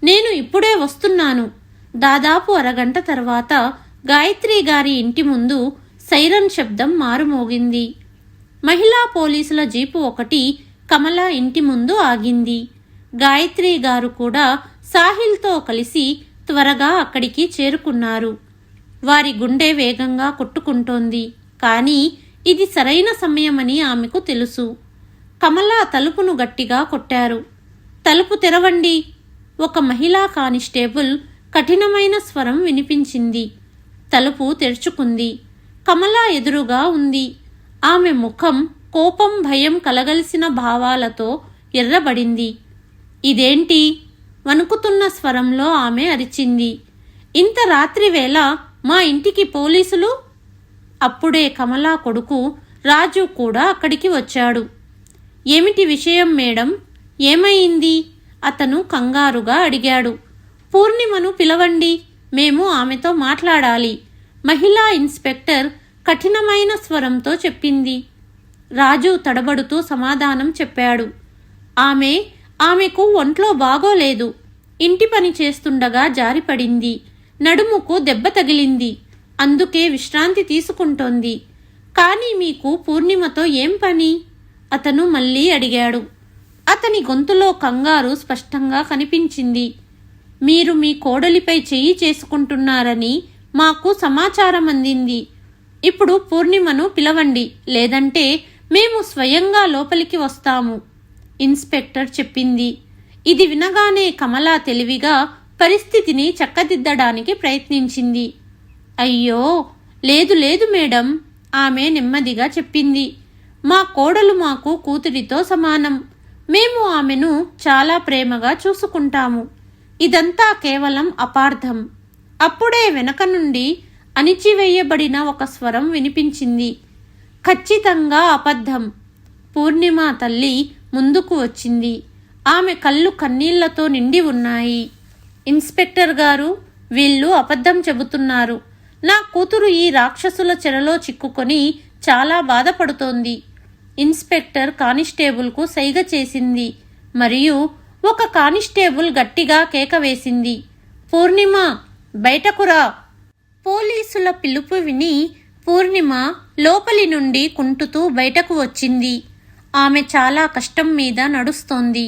Speaker 1: నేను ఇప్పుడే వస్తున్నాను. దాదాపు అరగంట తర్వాత గాయత్రి గారి ఇంటి ముందు సైరన్ శబ్దం మారుమోగింది. మహిళా పోలీసుల జీపు ఒకటి కమల ఇంటి ముందు ఆగింది. గాయత్రి గారు కూడా సాహిల్తో కలిసి త్వరగా అక్కడికి చేరుకున్నారు. వారి గుండె వేగంగా కొట్టుకుంటోంది. కానీ ఇది సరైన సమయమని ఆమెకు తెలుసు. కమల తలుపును గట్టిగా కొట్టారు. తలుపు తెరవండి. ఒక మహిళా కానిస్టేబుల్ కఠినమైన స్వరం వినిపించింది. తలుపు తెరుచుకుంది. కమల ఎదురుగా ఉంది. ఆమె ముఖం కోపం, భయం కలగలిసిన భావాలతో ఎర్రబడింది. ఇదేంటి? వణుకుతున్న స్వరంలో ఆమె అరిచింది. ఇంత రాత్రివేళ మా ఇంటికి పోలీసులు? అప్పుడే కమల కొడుకు రాజు కూడా అక్కడికి వచ్చాడు. ఏమిటి విషయం మేడం? ఏమైంది? అతను కంగారుగా అడిగాడు. పూర్ణిమను పిలవండి, మేము ఆమెతో మాట్లాడాలి మహిళా ఇన్స్పెక్టర్ కఠినమైన స్వరంతో చెప్పింది. రాజు తడబడుతూ సమాధానం చెప్పాడు. ఆమెకు ఒంట్లో బాగోలేదు. ఇంటి పని చేస్తుండగా జారిపడింది. నడుముకు దెబ్బ తగిలింది. అందుకే విశ్రాంతి తీసుకుంటోంది. కానీ మీకు పూర్ణిమతో ఏం పని? అతను మళ్ళీ అడిగాడు. అతని గొంతులో కంగారు స్పష్టంగా కనిపించింది. మీరు మీ కోడలిపై చెయ్యి చేసుకుంటున్నారని మాకు సమాచారం అందింది. ఇప్పుడు పూర్ణిమను పిలవండి, లేదంటే మేము స్వయంగా లోపలికి వస్తాము, ఇన్స్పెక్టర్ చెప్పింది. ఇది వినగానే కమల తెలివిగా పరిస్థితిని చక్కదిద్దడానికి ప్రయత్నించింది. అయ్యో, లేదు లేదు మేడం, ఆమె నెమ్మదిగా చెప్పింది. మా కోడలు మాకు కూతురితో సమానం. మేము ఆమెను చాలా ప్రేమగా చూసుకుంటాము. ఇదంతా కేవలం అపార్థం. అప్పుడే వెనక నుండి అణిచివేయబడిన ఒక స్వరం వినిపించింది. ఖచ్చితంగా అబద్ధం. పూర్ణిమ తల్లి ముందుకు వచ్చింది. ఆమె కళ్ళు కన్నీళ్లతో నిండి ఉన్నాయి. ఇన్స్పెక్టర్ గారు, వీళ్ళు అబద్ధం చెబుతున్నారు. నా కూతురు ఈ రాక్షసుల చెరలో చిక్కుకొని చాలా బాధపడుతోంది. ఇన్స్పెక్టర్ కానిస్టేబుల్కు సైగ చేసింది మరియు ఒక కానిస్టేబుల్ గట్టిగా కేక వేసింది. పూర్ణిమ, బయటకురా! పోలీసుల పిలుపు విని పూర్ణిమ లోపలి నుండి కుంటుతూ బయటకు వచ్చింది. ఆమె చాలా కష్టం మీద నడుస్తోంది.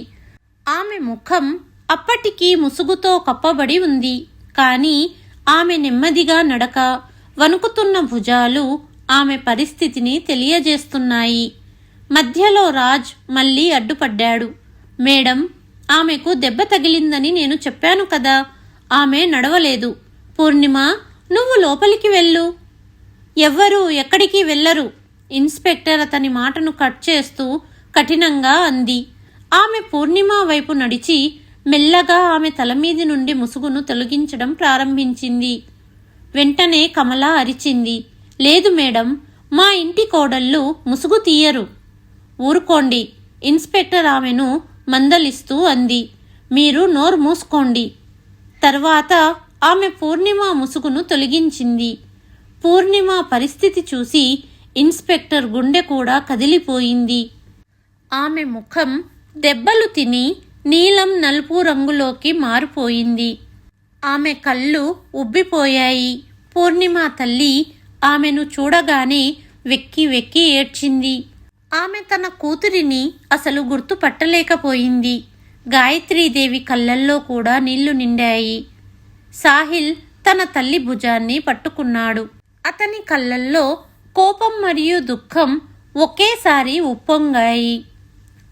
Speaker 1: ఆమె ముఖం అప్పటికీ ముసుగుతో కప్పబడి ఉంది. కానీ ఆమె నెమ్మదిగా నడక, వణుకుతున్న భుజాలు ఆమె పరిస్థితిని తెలియజేస్తున్నాయి. మధ్యలో రాజ్ మళ్ళీ అడ్డుపడ్డాడు. మేడం, ఆమెకు దెబ్బ తగిలిందని నేను చెప్పాను కదా. ఆమె నడవలేదు. పూర్ణిమ, నువ్వు లోపలికి వెళ్ళు. ఎవ్వరూ ఎక్కడికి వెళ్లరు, ఇన్స్పెక్టర్ అతని మాటను కట్ చేస్తూ కఠినంగా అంది. ఆమె పూర్ణిమ వైపు నడిచి మెల్లగా ఆమె తలమీది నుండి ముసుగును తొలగించడం ప్రారంభించింది. వెంటనే కమల అరిచింది. లేదు మేడం, మా ఇంటి కోడళ్ళు ముసుగు తీయరు. ఊరుకోండి, ఇన్స్పెక్టర్ ఆమెను మందలిస్తూ అంది. మీరు నోరు మూసుకోండి. తర్వాత ఆమె పూర్ణిమ ముసుగును తొలగించింది. పూర్ణిమ పరిస్థితి చూసి ఇన్స్పెక్టర్ గుండె కూడా కదిలిపోయింది. ఆమె ముఖం దెబ్బలు తిని నీలం నలుపు రంగులోకి మారిపోయింది. ఆమె కళ్ళు ఉబ్బిపోయాయి. పూర్ణిమ తల్లి ఆమెను చూడగానే వెక్కి వెక్కి ఏడ్చింది. ఆమె తన కూతురిని అసలు గుర్తుపట్టలేకపోయింది. గాయత్రీదేవి కళ్ళల్లో కూడా నీళ్లు నిండాయి. సాహిల్ తన తల్లి భుజాన్ని పట్టుకున్నాడు. అతని కళ్ళల్లో కోపం మరియు దుఃఖం ఒకేసారి ఉప్పొంగాయి.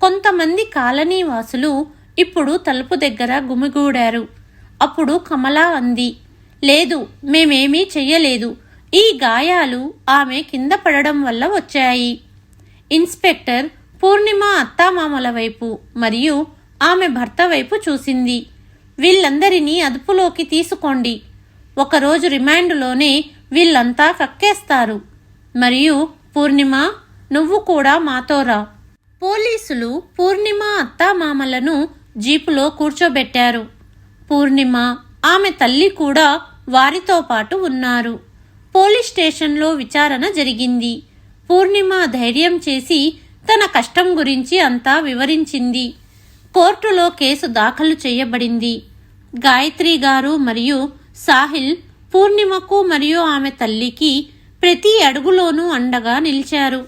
Speaker 1: కొంతమంది కాలనీవాసులు ఇప్పుడు తలుపు దగ్గర గుమిగూడారు. అప్పుడు కమల అంది, లేదు, మేమేమీ చెయ్యలేదు. ఈ గాయాలు ఆమె కింద పడడం వల్ల వచ్చాయి. ఇన్స్పెక్టర్ పూర్ణిమ అత్తామామల వైపు మరియు ఆమె భర్త వైపు చూసింది. వీళ్ళందరినీ అదుపులోకి తీసుకోండి. ఒకరోజు రిమాండ్లోనే వీళ్ళంతా కక్కేస్తారు. మరియు పూర్ణిమ, నువ్వు కూడా మాతో రా. పోలీసులు పూర్ణిమ అత్తామామలను జీపులో కూర్చోబెట్టారు. పూర్ణిమ, ఆమె తల్లి కూడా వారితో పాటు ఉన్నారు. పోలీస్ స్టేషన్లో విచారణ జరిగింది. పూర్ణిమ ధైర్యం చేసి తన కష్టం గురించి అంతా వివరించింది. కోర్టులో కేసు దాఖలు చేయబడింది. గాయత్రి గారు మరియు సాహిల్ పూర్ణిమకు మరియు ఆమె తల్లికి ప్రతి అడుగులోనూ అండగా నిలిచారు.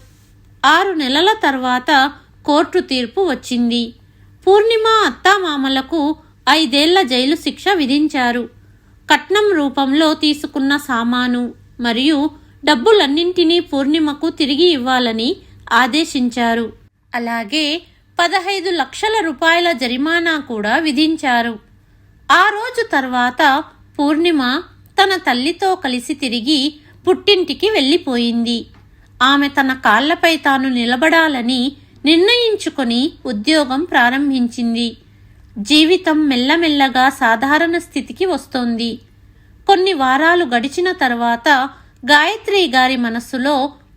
Speaker 1: 6 నెలల తర్వాత కోర్టు తీర్పు వచ్చింది. పూర్ణిమ అత్తామామలకు 5 ఏళ్ల జైలు శిక్ష విధించారు. కట్నం రూపంలో తీసుకున్న సామాను మరియు డబ్బులన్నింటినీ పూర్ణిమకు తిరిగి ఇవ్వాలని ఆదేశించారు. అలాగే 15 లక్షల రూపాయల జరిమానా కూడా విధించారు. ఆ రోజు తర్వాత పూర్ణిమ తన తల్లితో కలిసి తిరిగి పుట్టింటికి వెళ్ళిపోయింది. ఆమె తన కాళ్లపై తాను నిలబడాలని నిర్ణయించుకొని ఉద్యోగం ప్రారంభించింది. జీవితం మెల్లమెల్లగా సాధారణ స్థితికి వస్తోంది. కొన్ని వారాలు గడిచిన తర్వాత గాయత్రి గారి మనస్సులో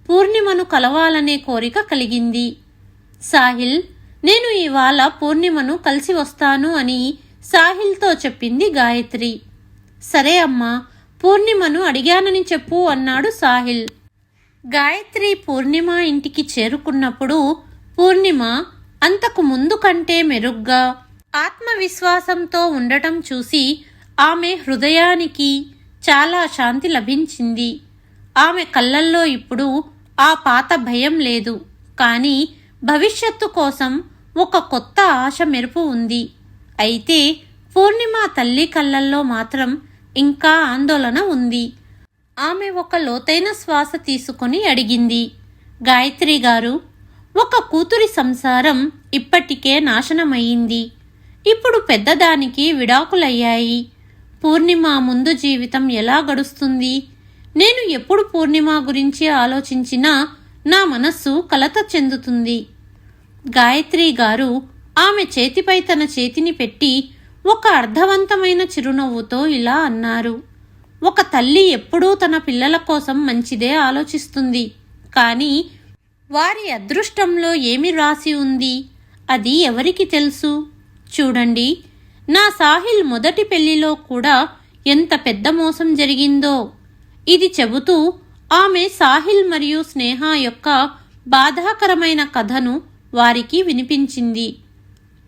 Speaker 1: పూర్ణిమను కలవాలనే కోరిక కలిగింది. సాహిల్, నేను ఇవాళ పూర్ణిమను కలిసి వస్తాను అని సాహిల్తో చెప్పింది గాయత్రి. సరే అమ్మా, పూర్ణిమను అడిగానని చెప్పు అన్నాడు సాహిల్. గాయత్రి పూర్ణిమ ఇంటికి చేరుకున్నప్పుడు పూర్ణిమ అంతకు ముందు కంటే మెరుగ్గా ఆత్మవిశ్వాసంతో ఉండటం చూసి ఆమె హృదయానికి చాలా శాంతి లభించింది. ఆమె కళ్ళల్లో ఇప్పుడు ఆ పాత భయం లేదు, కానీ భవిష్యత్తు కోసం ఒక కొత్త ఆశ మెరుపు ఉంది. అయితే పూర్ణిమ తల్లి కళ్ళల్లో మాత్రం ఇంకా ఆందోళన ఉంది. ఆమె ఒక లోతైన శ్వాస తీసుకొని అడిగింది, గాయత్రి గారు, ఒక కూతురి సంసారం ఇప్పటికే నాశనమయ్యింది. ఇప్పుడు పెద్దదానికి విడాకులయ్యాయి. పూర్ణిమ ముందు జీవితం ఎలా గడుస్తుంది? నేను ఎప్పుడు పూర్ణిమ గురించి ఆలోచించినా నా మనస్సు కలత చెందుతుంది. గాయత్రి గారు ఆమె చేతిపై తన చేతిని పెట్టి ఒక అర్థవంతమైన చిరునవ్వుతో ఇలా అన్నారు, ఒక తల్లి ఎప్పుడూ తన పిల్లల కోసం మంచిదే ఆలోచిస్తుంది, కానీ వారి అదృష్టంలో ఏమి రాసి ఉంది అది ఎవరికి తెలుసు? చూడండి, నా సాహిల్ మొదటి పెళ్లిలో కూడా ఎంత పెద్ద మోసం జరిగిందో. ఇది చెబుతూ ఆమె సాహిల్ మరియు స్నేహ యొక్క బాధాకరమైన కథను వారికి వినిపించింది.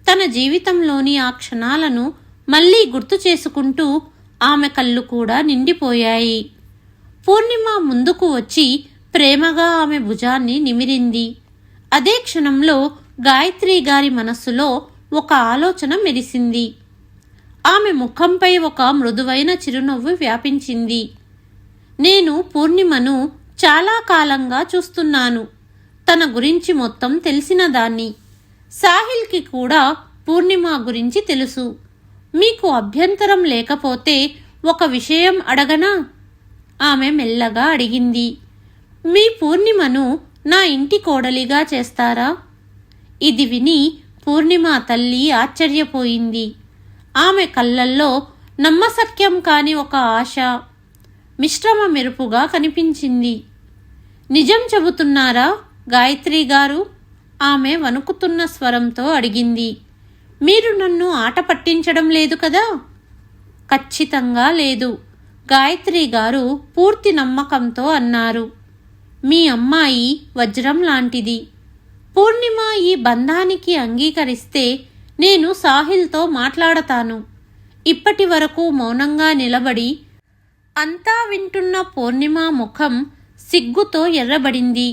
Speaker 1: తన జీవితంలోని ఆ క్షణాలను మళ్ళీ గుర్తు చేసుకుంటూ ఆమె కళ్ళు కూడా నిండిపోయాయి. పూర్ణిమ ముందుకు వచ్చి ప్రేమగా ఆమె భుజాన్ని నిమిరింది. అదే క్షణంలో గాయత్రి గారి మనస్సులో ఒక ఆలోచన మెరిసింది. ఆమె ముఖంపై ఒక మృదువైన చిరునవ్వు వ్యాపించింది. నేను పూర్ణిమను చాలా కాలంగా చూస్తున్నాను. తన గురించి మొత్తం తెలిసిన దాన్ని. సాహిల్కి కూడా పూర్ణిమ గురించి తెలుసు. మీకు అభ్యంతరం లేకపోతే ఒక విషయం అడగనా? ఆమె మెల్లగా అడిగింది. మీ పూర్ణిమను నా ఇంటి కోడలిగా చేస్తారా? ఇది విని పూర్ణిమ తల్లి ఆశ్చర్యపోయింది. ఆమె కళ్ళల్లో నమ్మశక్యం కాని ఒక ఆశ మిశ్రమ మెరుపుగా కనిపించింది. నిజం చెబుతున్నారా గాయత్రి గారు? ఆమె వణుకుతున్న స్వరంతో అడిగింది. మీరు నన్ను ఆట పట్టించడం లేదు కదా? ఖచ్చితంగా లేదు, గాయత్రి గారు పూర్తి నమ్మకంతో అన్నారు. మీ అమ్మాయి వజ్రం లాంటిది. పూర్ణిమ ఈ బంధానికి అంగీకరిస్తే నేను సాహిల్తో మాట్లాడతాను. ఇప్పటి వరకు మౌనంగా నిలబడి అంతా వింటున్న పూర్ణిమ ముఖం సిగ్గుతో ఎర్రబడింది.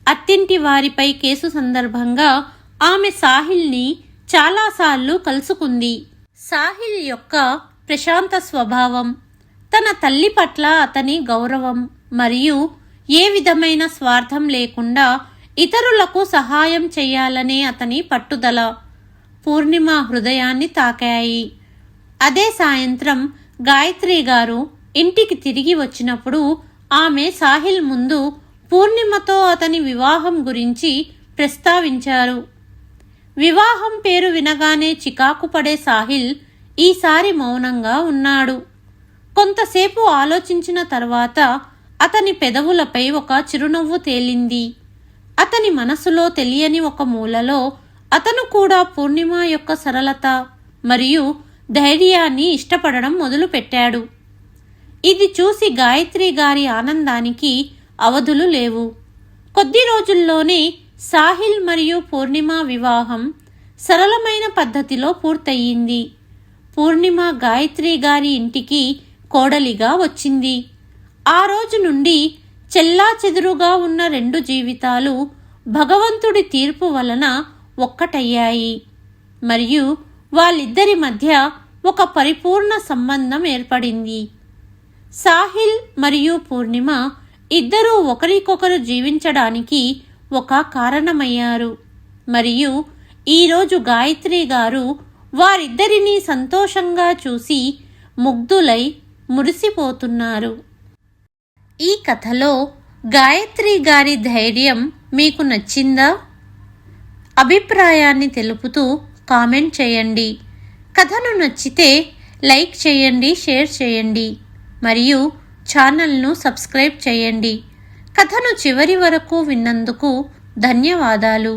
Speaker 1: అత్తింటి వారిపై కేసు సందర్భంగా ఆమె సాహిల్ని చాలాసార్లు కలుసుకుంది. సాహిల్ యొక్క ప్రశాంత స్వభావం, తన తల్లి పట్ల అతని గౌరవం మరియు ఏ విధమైన స్వార్థం లేకుండా ఇతరులకు సహాయం చేయాలనే అతని పట్టుదల పూర్ణిమ హృదయాన్ని తాకాయి. అదే సాయంత్రం గాయత్రి గారు ఇంటికి తిరిగి వచ్చినప్పుడు ఆమె సాహిల్ ముందు పూర్ణిమతో అతని వివాహం గురించి ప్రస్తావించారు. వివాహం పేరు వినగానే చికాకు పడే సాహిల్ ఈసారి మౌనంగా ఉన్నాడు. కొంతసేపు ఆలోచించిన తర్వాత అతని పెదవులపై ఒక చిరునవ్వు తేలింది. అతని మనసులో తెలియని ఒక మూలలో అతను కూడా పూర్ణిమ యొక్క సరళత మరియు ధైర్యాన్ని ఇష్టపడడం మొదలుపెట్టాడు. ఇది చూసి గాయత్రి గారి ఆనందానికి అవధులు లేవు. కొద్ది రోజుల్లోనే సాహిల్ మరియు పూర్ణిమ వివాహం సరళమైన పద్ధతిలో పూర్తయింది. పూర్ణిమ గాయత్రి గారి ఇంటికి కోడలిగా వచ్చింది. ఆ రోజు నుండి చెల్లాచెదురుగా ఉన్న రెండు జీవితాలు భగవంతుడి తీర్పు వలన ఒక్కటయ్యాయి మరియు వాళ్ళిద్దరి మధ్య ఒక పరిపూర్ణ సంబంధం ఏర్పడింది. సాహిల్ మరియు పూర్ణిమ ఇద్దరూ ఒకరికొకరు జీవించడానికి ఒక కారణమయ్యారు మరియు ఈరోజు గాయత్రి గారు వారిద్దరినీ సంతోషంగా చూసి ముగ్ధులై మురిసిపోతున్నారు. ఈ కథలో గాయత్రి గారి ధైర్యం మీకు నచ్చిందా? అభిప్రాయాన్ని తెలుపుతూ కామెంట్ చేయండి. కథను నచ్చితే లైక్ చేయండి, షేర్ చేయండి మరియు ఛానల్ను సబ్స్క్రైబ్ చేయండి. కథను చివరి వరకు విన్నందుకు ధన్యవాదాలు.